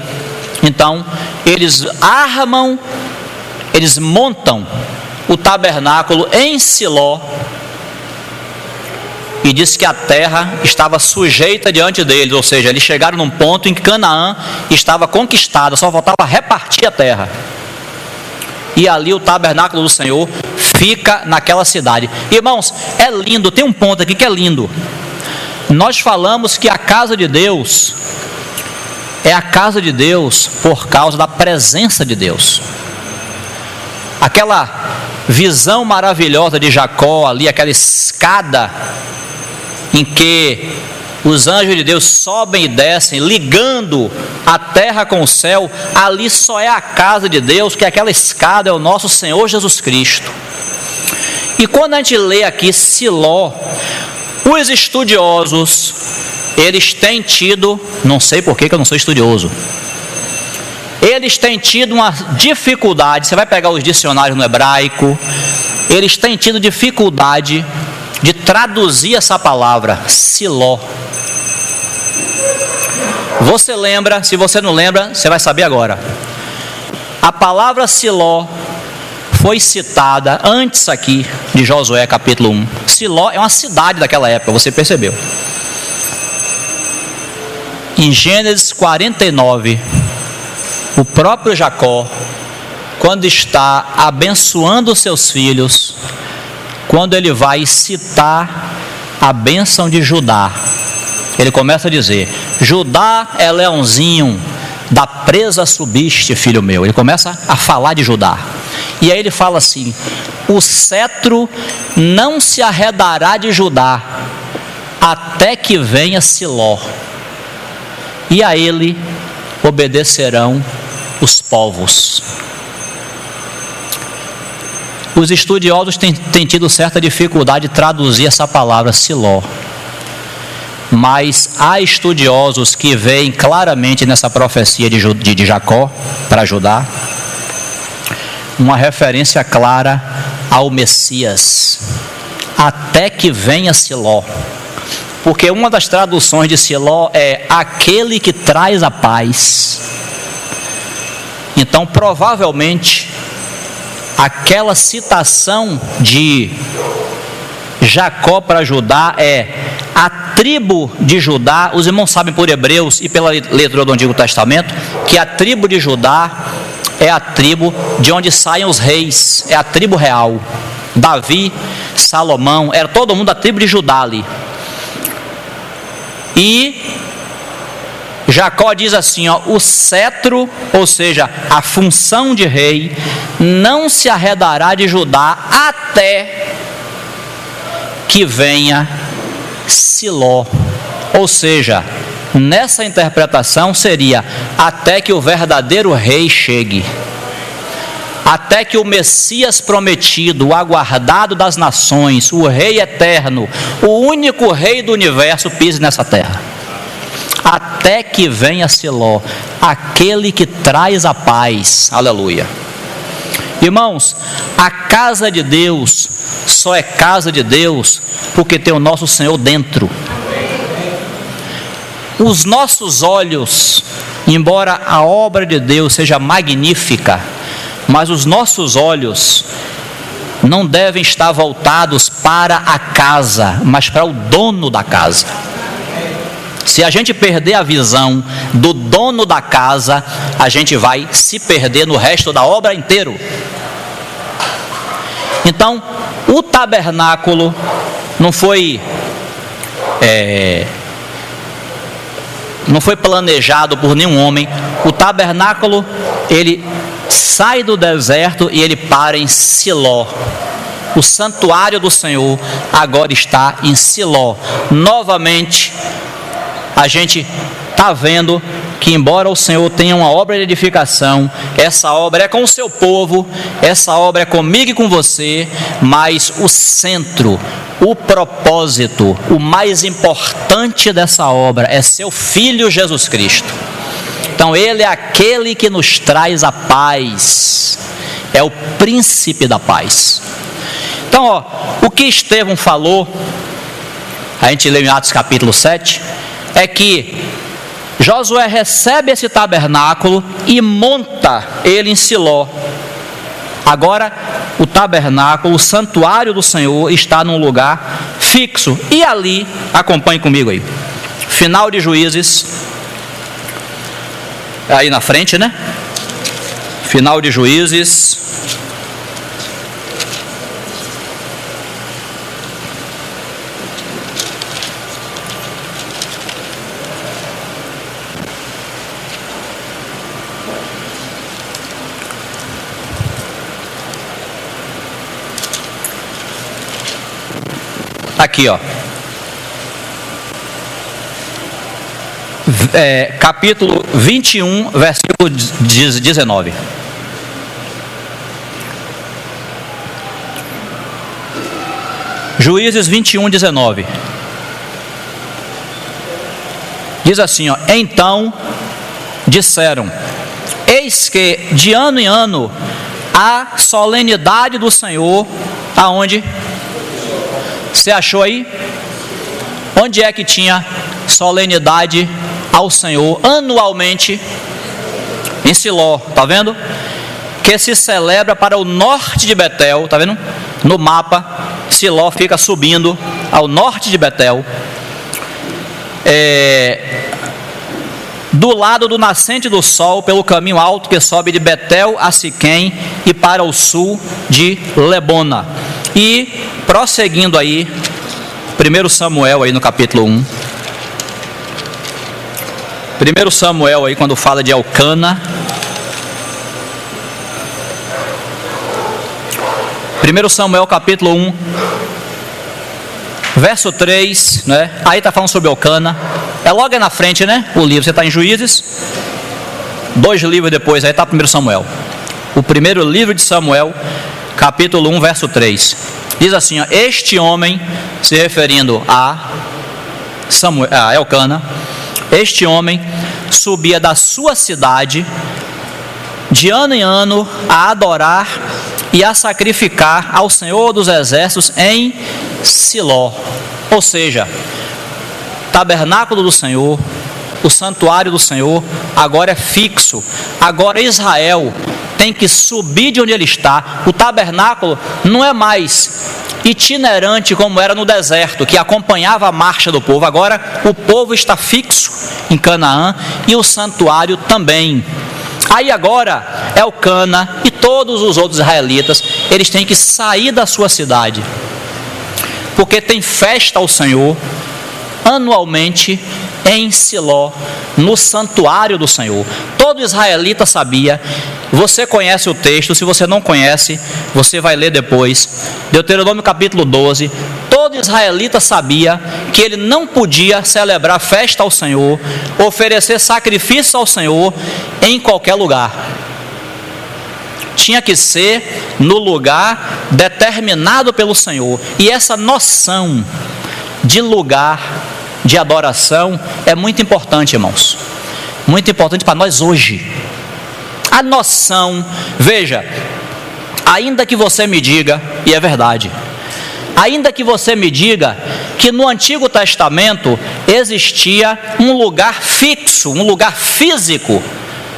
A: Então eles armam, eles montam o tabernáculo em Siló, e diz que a terra estava sujeita diante deles, ou seja, eles chegaram num ponto em que Canaã estava conquistada, só faltava repartir a terra. e ali o tabernáculo do Senhor fica naquela cidade. Irmãos, é lindo, tem um ponto aqui que é lindo. Nós falamos que a casa de Deus é a casa de Deus por causa da presença de Deus. Aquela visão maravilhosa de Jacó ali, aquela escada em que os anjos de Deus sobem e descem, ligando a terra com o céu, ali só é a casa de Deus, que aquela escada é o nosso Senhor Jesus Cristo. E quando a gente lê aqui Siló, os estudiosos, eles têm tido, não sei por que eu não sou estudioso, eles têm tido uma dificuldade, você vai pegar os dicionários no hebraico, eles têm tido dificuldade de traduzir essa palavra, Siló. Você lembra? Se você não lembra, você vai saber agora. A palavra Siló foi citada antes aqui de Josué capítulo 1. Siló é uma cidade daquela época, você percebeu. Em Gênesis 49, o próprio Jacó, quando está abençoando os seus filhos, quando ele vai citar a bênção de Judá, ele começa a dizer: Judá é leãozinho, da presa subiste, filho meu. Ele começa a falar de Judá. E aí ele fala assim: o cetro não se arredará de Judá, até que venha Siló, e a ele obedecerão os povos. Os estudiosos têm tido certa dificuldade de traduzir essa palavra Siló, mas há estudiosos que veem claramente nessa profecia de Jacó para Judá uma referência clara ao Messias, até que venha Siló, porque uma das traduções de Siló é aquele que traz a paz. Então provavelmente aquela citação de Jacó para Judá é a tribo de Judá. Os irmãos sabem por Hebreus e pela leitura do Antigo Testamento que a tribo de Judá é a tribo de onde saem os reis, é a tribo real. Davi, Salomão, era todo mundo da tribo de Judá ali. E Jacó diz assim, ó, o cetro, ou seja, a função de rei, não se arredará de Judá até que venha Siló. Ou seja, nessa interpretação seria até que o verdadeiro rei chegue, até que o Messias prometido, o aguardado das nações, o rei eterno, o único rei do universo pise nessa terra. Até que venha Siló, aquele que traz a paz. Aleluia. Irmãos, a casa de Deus só é casa de Deus porque tem o nosso Senhor dentro. Os nossos olhos, embora a obra de Deus seja magnífica, mas os nossos olhos não devem estar voltados para a casa, mas para o dono da casa. Se a gente perder a visão do dono da casa, a gente vai se perder no resto da obra inteira. Então, o tabernáculo não foi planejado por nenhum homem. O tabernáculo, ele sai do deserto e ele para em Siló. O santuário do Senhor agora está em Siló. Novamente, a gente está vendo que, embora o Senhor tenha uma obra de edificação, essa obra é com o seu povo, essa obra é comigo e com você, mas o centro, o propósito, o mais importante dessa obra é seu Filho Jesus Cristo. Então ele é aquele que nos traz a paz, é o príncipe da paz. Então, ó, o que Estevão falou, a gente leu em Atos capítulo 7, é que Josué recebe esse tabernáculo e monta ele em Siló. Agora o tabernáculo, o santuário do Senhor, está num lugar fixo. E ali, acompanhe comigo aí, final de Juízes, aí na frente, né? Final de Juízes, aqui, ó. Capítulo 21, versículo 19. Juízes 21, 19. Diz assim, ó: então disseram: eis que de ano em ano a solenidade do Senhor, aonde? Você achou aí? Onde é que tinha solenidade ao Senhor anualmente? Em Siló, tá vendo? Que se celebra para o norte de Betel, tá vendo? No mapa, Siló fica subindo ao norte de Betel, do lado do nascente do sol, pelo caminho alto que sobe de Betel a Siquém e para o sul de Lebona. E prosseguindo aí, 1 Samuel aí no capítulo 1. 1 Samuel aí, quando fala de Elcana. 1 Samuel capítulo 1, verso 3, né? Aí está falando sobre Elcana. É logo aí na frente, né? O livro, você está em Juízes, 2 livros depois, aí está 1 Samuel. O primeiro livro de Samuel, capítulo 1, verso 3. Diz assim, ó: este homem, se referindo a Elcana, este homem subia da sua cidade de ano em ano a adorar e a sacrificar ao Senhor dos Exércitos em Siló. Ou seja, tabernáculo do Senhor, o santuário do Senhor agora é fixo. Agora Israel tem que subir de onde ele está. O tabernáculo não é mais itinerante como era no deserto, que acompanhava a marcha do povo. Agora o povo está fixo em Canaã e o santuário também. Aí agora Elcana e todos os outros israelitas, eles têm que sair da sua cidade, porque tem festa ao Senhor anualmente em Siló, no santuário do Senhor. Todo israelita sabia. Você conhece o texto, se você não conhece, você vai ler depois, Deuteronômio capítulo 12. Todo israelita sabia que ele não podia celebrar festa ao Senhor, oferecer sacrifício ao Senhor em qualquer lugar. Tinha que ser no lugar determinado pelo Senhor. E essa noção de lugar de adoração é muito importante, irmãos. Muito importante para nós hoje. A noção, veja, ainda que você me diga, e é verdade, ainda que você me diga que no Antigo Testamento existia um lugar fixo, um lugar físico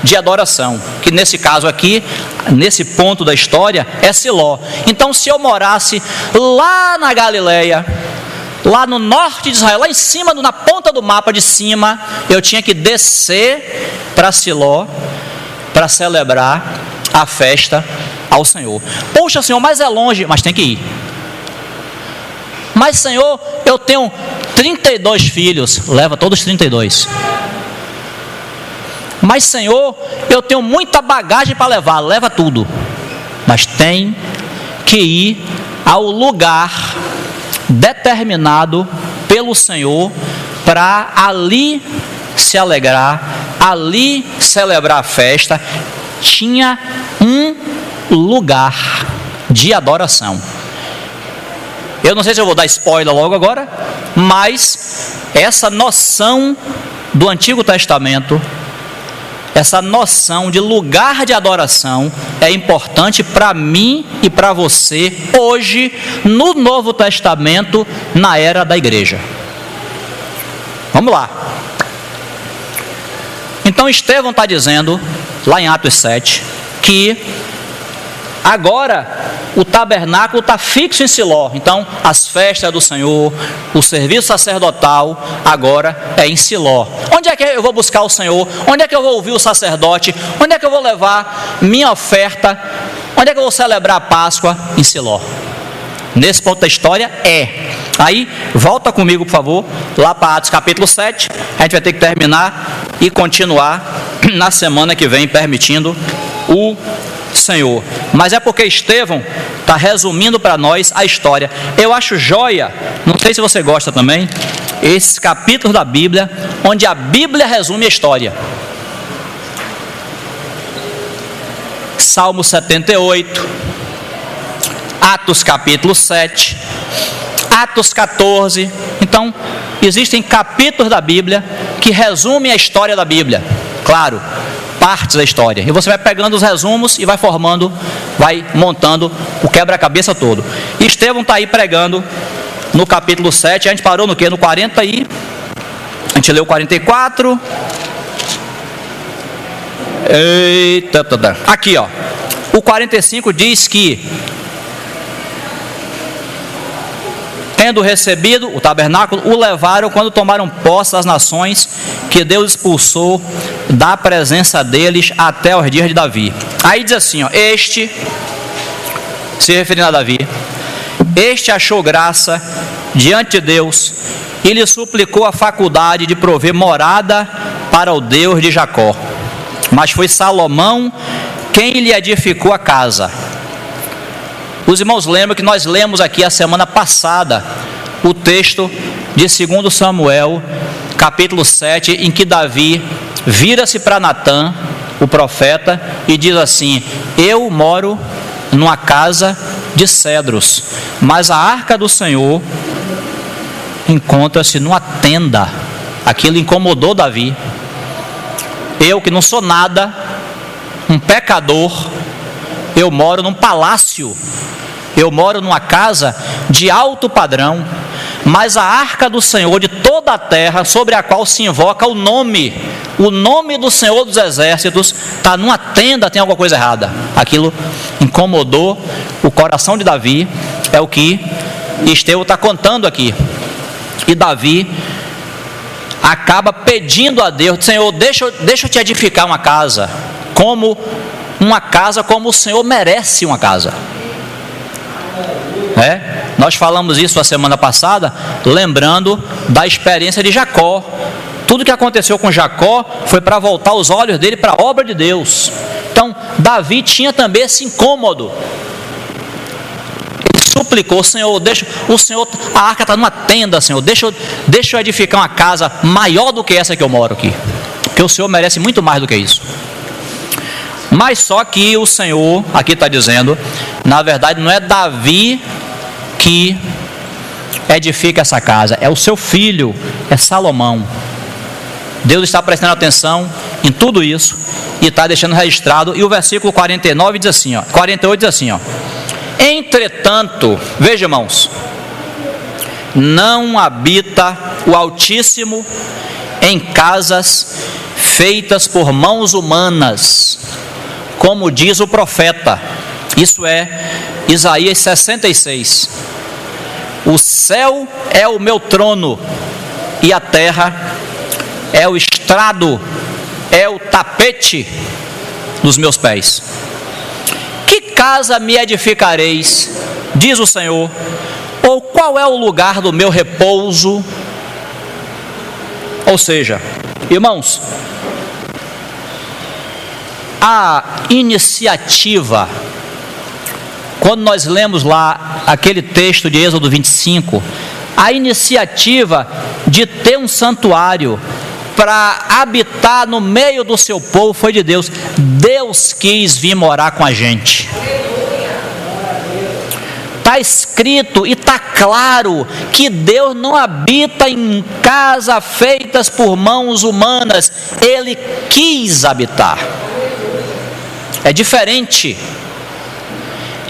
A: de adoração, que nesse caso aqui, nesse ponto da história, é Siló. Então, se eu morasse lá na Galileia, lá no norte de Israel, lá em cima, na ponta do mapa de cima, eu tinha que descer para Siló para celebrar a festa ao Senhor. Poxa, Senhor, mas é longe, mas tem que ir. Mas, Senhor, eu tenho 32 filhos, leva todos os 32. Mas, Senhor, eu tenho muita bagagem para levar, leva tudo. Mas tem que ir ao lugar determinado pelo Senhor para ali se alegrar, ali celebrar a festa. Tinha um lugar de adoração. Eu não sei se eu vou dar spoiler logo agora, mas essa noção do Antigo Testamento, essa noção de lugar de adoração é importante para mim e para você hoje no Novo Testamento, na era da igreja. Vamos lá. Então Estevão está dizendo, lá em Atos 7, que agora o tabernáculo está fixo em Siló. Então as festas do Senhor, o serviço sacerdotal agora é em Siló. Onde é que eu vou buscar o Senhor? Onde é que eu vou ouvir o sacerdote? Onde é que eu vou levar minha oferta? Onde é que eu vou celebrar a Páscoa? Em Siló. Nesse ponto da história é. Aí volta comigo, por favor, lá para Atos capítulo 7. A gente vai ter que terminar e continuar na semana que vem, permitindo o Senhor. Mas é porque Estevão está resumindo para nós a história. Eu acho joia, não sei se você gosta também, esses capítulos da Bíblia, onde a Bíblia resume a história. Salmo 78, Atos capítulo 7, Atos 14. Então, existem capítulos da Bíblia que resumem a história da Bíblia. Claro, partes da história. E você vai pegando os resumos e vai formando, vai montando o quebra-cabeça todo. E Estevão está aí pregando no capítulo 7. A gente parou no quê? No 40 e... A gente leu o 44. Eita, aqui ó. O 45 diz que, tendo recebido o tabernáculo, o levaram quando tomaram posse das nações que Deus expulsou da presença deles até os dias de Davi. Aí diz assim, ó, este, se referindo a Davi, este achou graça diante de Deus e lhe suplicou a faculdade de prover morada para o Deus de Jacó. Mas foi Salomão quem lhe edificou a casa. Os irmãos lembram que nós lemos aqui a semana passada o texto de 2 Samuel, capítulo 7, em que Davi vira-se para Natã, o profeta, e diz assim: eu moro numa casa de cedros, mas a arca do Senhor encontra-se numa tenda. Aquilo incomodou Davi. Eu que não sou nada, um pecador, eu moro num palácio, eu moro numa casa de alto padrão, mas a arca do Senhor de toda a terra, sobre a qual se invoca o nome do Senhor dos Exércitos, está numa tenda, tem alguma coisa errada. Aquilo incomodou o coração de Davi, é o que Estevão está contando aqui. E Davi acaba pedindo a Deus: Senhor, deixa eu te edificar uma casa, como o Senhor merece uma casa. Nós falamos isso a semana passada, lembrando da experiência de Jacó. Tudo que aconteceu com Jacó foi para voltar os olhos dele para a obra de Deus. Então, Davi tinha também esse incômodo. Ele suplicou: Senhor, a arca está numa tenda, Senhor, deixa eu edificar uma casa maior do que essa que eu moro aqui, porque o Senhor merece muito mais do que isso. Mas só que o Senhor, aqui está dizendo, na verdade não é Davi que edifica essa casa, é o seu filho, é Salomão. Deus está prestando atenção em tudo isso e está deixando registrado. E o versículo 49 diz assim, 48 diz assim, entretanto, veja, irmãos, não habita o Altíssimo em casas feitas por mãos humanas, como diz o profeta. Isso é Isaías 66. O céu é o meu trono e a terra é o estrado, é o tapete dos meus pés. Que casa me edificareis, diz o Senhor, ou qual é o lugar do meu repouso? Ou seja, irmãos, a iniciativa, quando nós lemos lá aquele texto de Êxodo 25, a iniciativa de ter um santuário para habitar no meio do seu povo foi de Deus. Deus quis vir morar com a gente. Está escrito e está claro que Deus não habita em casas feitas por mãos humanas. Ele quis habitar. É diferente.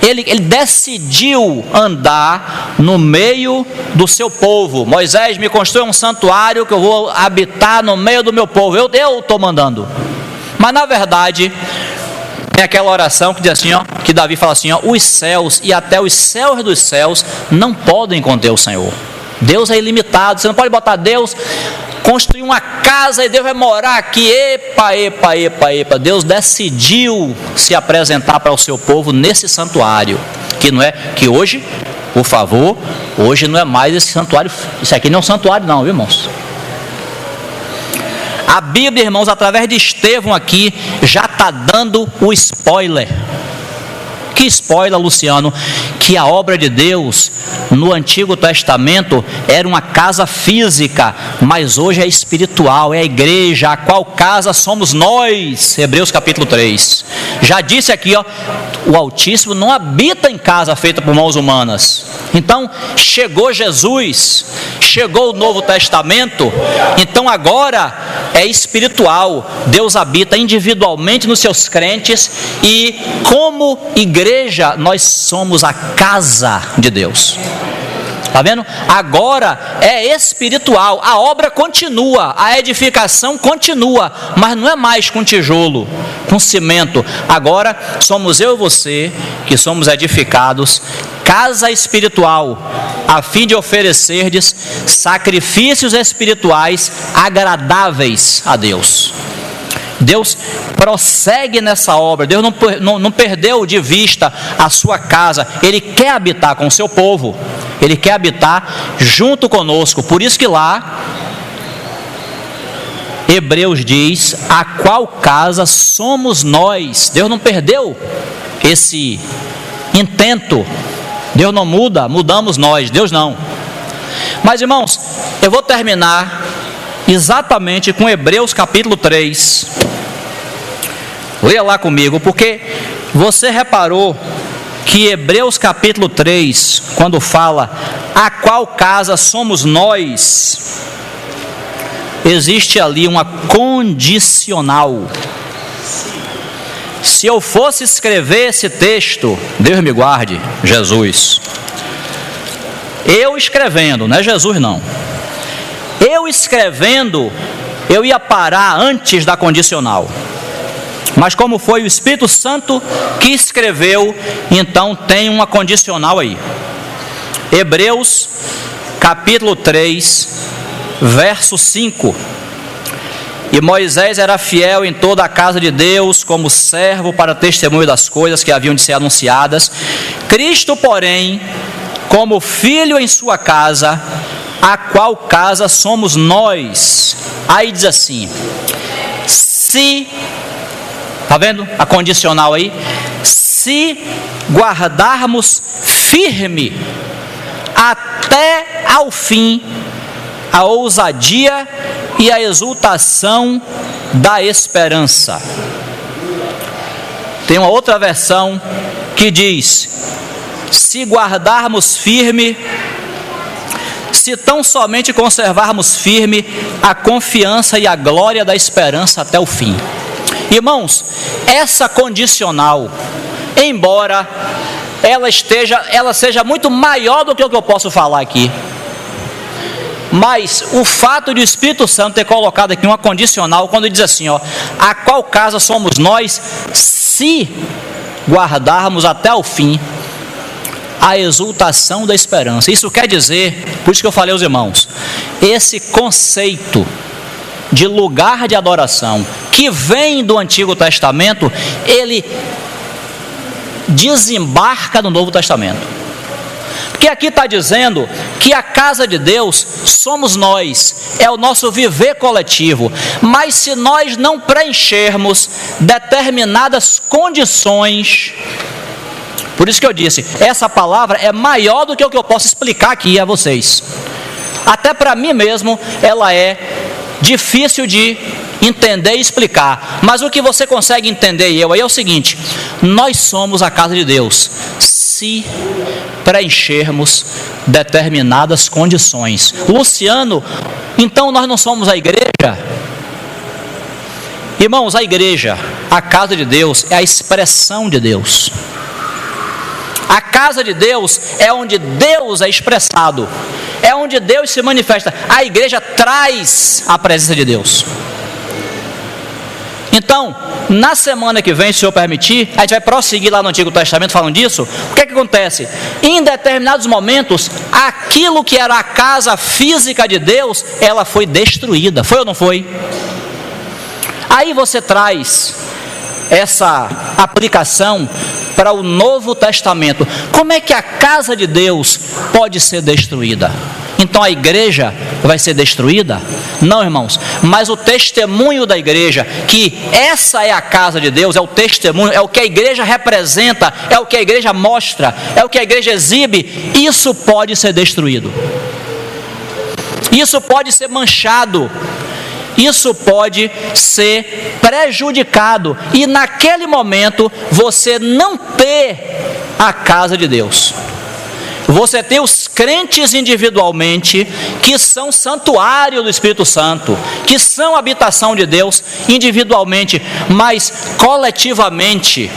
A: Ele decidiu andar no meio do seu povo. Moisés, me construiu um santuário que eu vou habitar no meio do meu povo. Eu estou mandando. Mas na verdade, é aquela oração que diz assim, que Davi fala assim, os céus e até os céus dos céus não podem conter o Senhor. Deus é ilimitado. Você não pode botar Deus, construir uma casa e Deus vai morar aqui. Epa. Deus decidiu se apresentar para o seu povo nesse santuário, que não é, que hoje, por favor, hoje não é mais esse santuário. Isso aqui não é um santuário não, viu, irmãos? A Bíblia, irmãos, através de Estevão aqui, já está dando o spoiler. Que spoiler, Luciano, que a obra de Deus no Antigo Testamento era uma casa física, mas hoje é espiritual, é a igreja, a qual casa somos nós. Hebreus capítulo 3. Já disse aqui, ó, o Altíssimo não habita em casa feita por mãos humanas. Então, chegou Jesus, chegou o Novo Testamento, então agora é espiritual. Deus habita individualmente nos seus crentes e, como igreja, nós somos a casa de Deus. Está vendo? Agora é espiritual, a obra continua, a edificação continua, mas não é mais com tijolo, com cimento. Agora somos eu e você que somos edificados, casa espiritual, a fim de oferecerdes sacrifícios espirituais agradáveis a Deus. Deus prossegue nessa obra, Deus não perdeu de vista a sua casa, Ele quer habitar com o seu povo, Ele quer habitar junto conosco. Por isso que lá, Hebreus diz, a qual casa somos nós. Deus não perdeu esse intento, Deus não muda, mudamos nós, Deus não. Mas irmãos, eu vou terminar exatamente com Hebreus capítulo 3. Leia lá comigo, porque você reparou que Hebreus capítulo 3, quando fala a qual casa somos nós, existe ali uma condicional. Se eu fosse escrever esse texto, Deus me guarde, Jesus, eu escrevendo, não é Jesus não, eu escrevendo, eu ia parar antes da condicional. Mas como foi o Espírito Santo que escreveu, então tem uma condicional aí. Hebreus capítulo 3, verso 5. E Moisés era fiel em toda a casa de Deus, como servo para testemunho das coisas que haviam de ser anunciadas. Cristo, porém, como filho em sua casa, a qual casa somos nós. Aí diz assim, se... Está vendo a condicional aí? Se guardarmos firme até ao fim a ousadia e a exultação da esperança. Tem uma outra versão que diz, se guardarmos firme, se tão somente conservarmos firme a confiança e a glória da esperança até o fim. Irmãos, essa condicional, embora ela seja muito maior do que o que eu posso falar aqui, mas o fato de o Espírito Santo ter colocado aqui uma condicional, quando ele diz assim, ó, a qual casa somos nós, se guardarmos até o fim a exultação da esperança. Isso quer dizer, por isso que eu falei aos irmãos, esse conceito de lugar de adoração que vem do Antigo Testamento, ele desembarca no Novo Testamento. Porque aqui está dizendo que a casa de Deus somos nós, é o nosso viver coletivo, mas se nós não preenchermos determinadas condições, por isso que eu disse, essa palavra é maior do que o que eu posso explicar aqui a vocês. Até para mim mesmo, ela é difícil de entender e explicar, mas o que você consegue entender e eu aí é o seguinte, nós somos a casa de Deus, se preenchermos determinadas condições. Luciano, então nós não somos a igreja? Irmãos, a igreja, a casa de Deus é a expressão de Deus. A casa de Deus é onde Deus é expressado, é onde Deus se manifesta. A igreja traz a presença de Deus. Então, na semana que vem, se o Senhor permitir, a gente vai prosseguir lá no Antigo Testamento falando disso. O que é que acontece? Em determinados momentos, aquilo que era a casa física de Deus, ela foi destruída. Foi ou não foi? Aí você traz essa aplicação para o Novo Testamento. Como é que a casa de Deus pode ser destruída? Então a igreja vai ser destruída? Não, irmãos, mas o testemunho da igreja, que essa é a casa de Deus, é o testemunho, é o que a igreja representa, é o que a igreja mostra, é o que a igreja exibe, isso pode ser destruído, isso pode ser manchado, isso pode ser prejudicado, e naquele momento você não ter a casa de Deus. Você tem os crentes individualmente, que são santuário do Espírito Santo, que são habitação de Deus individualmente, mas coletivamente,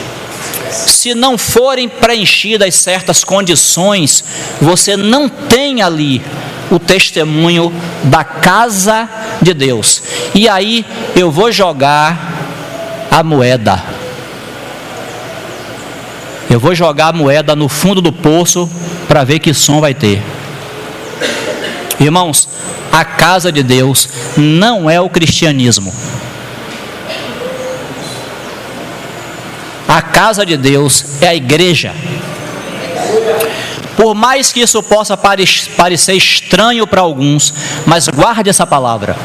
A: se não forem preenchidas certas condições, você não tem ali o testemunho da casa de Deus. E aí eu vou jogar a moeda. Eu vou jogar a moeda no fundo do poço para ver que som vai ter. Irmãos, a casa de Deus não é o cristianismo. A casa de Deus é a igreja. Por mais que isso possa parecer estranho para alguns, mas guarde essa palavra,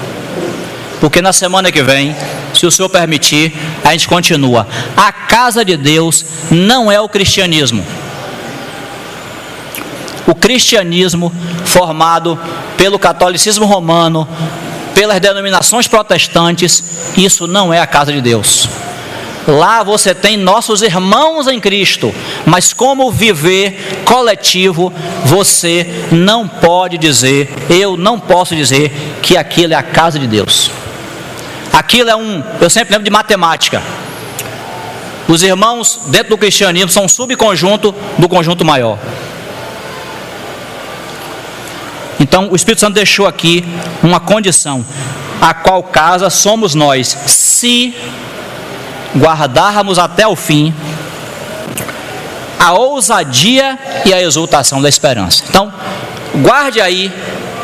A: porque na semana que vem, se o Senhor permitir, a gente continua. A casa de Deus não é o cristianismo. O cristianismo formado pelo catolicismo romano, pelas denominações protestantes, isso não é a casa de Deus. Lá você tem nossos irmãos em Cristo, mas como viver coletivo, você não pode dizer, eu não posso dizer que aquilo é a casa de Deus. Aquilo é eu sempre lembro de matemática. Os irmãos dentro do cristianismo são um subconjunto do conjunto maior. Então o Espírito Santo deixou aqui uma condição, a qual casa somos nós, se guardarmos até o fim a ousadia e a exultação da esperança. Então, guarde aí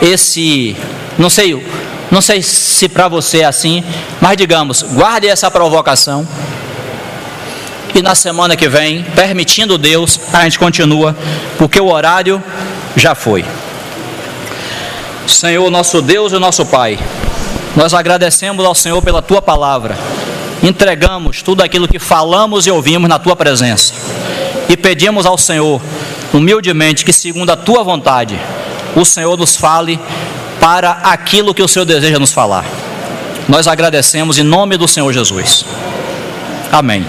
A: esse, não sei se para você é assim, mas digamos, guarde essa provocação, e na semana que vem, permitindo Deus, a gente continua, porque o horário já foi. Senhor, nosso Deus e nosso Pai, nós agradecemos ao Senhor pela Tua palavra, entregamos tudo aquilo que falamos e ouvimos na Tua presença, e pedimos ao Senhor, humildemente, que segundo a Tua vontade, o Senhor nos fale para aquilo que o Senhor deseja nos falar. Nós agradecemos em nome do Senhor Jesus. Amém.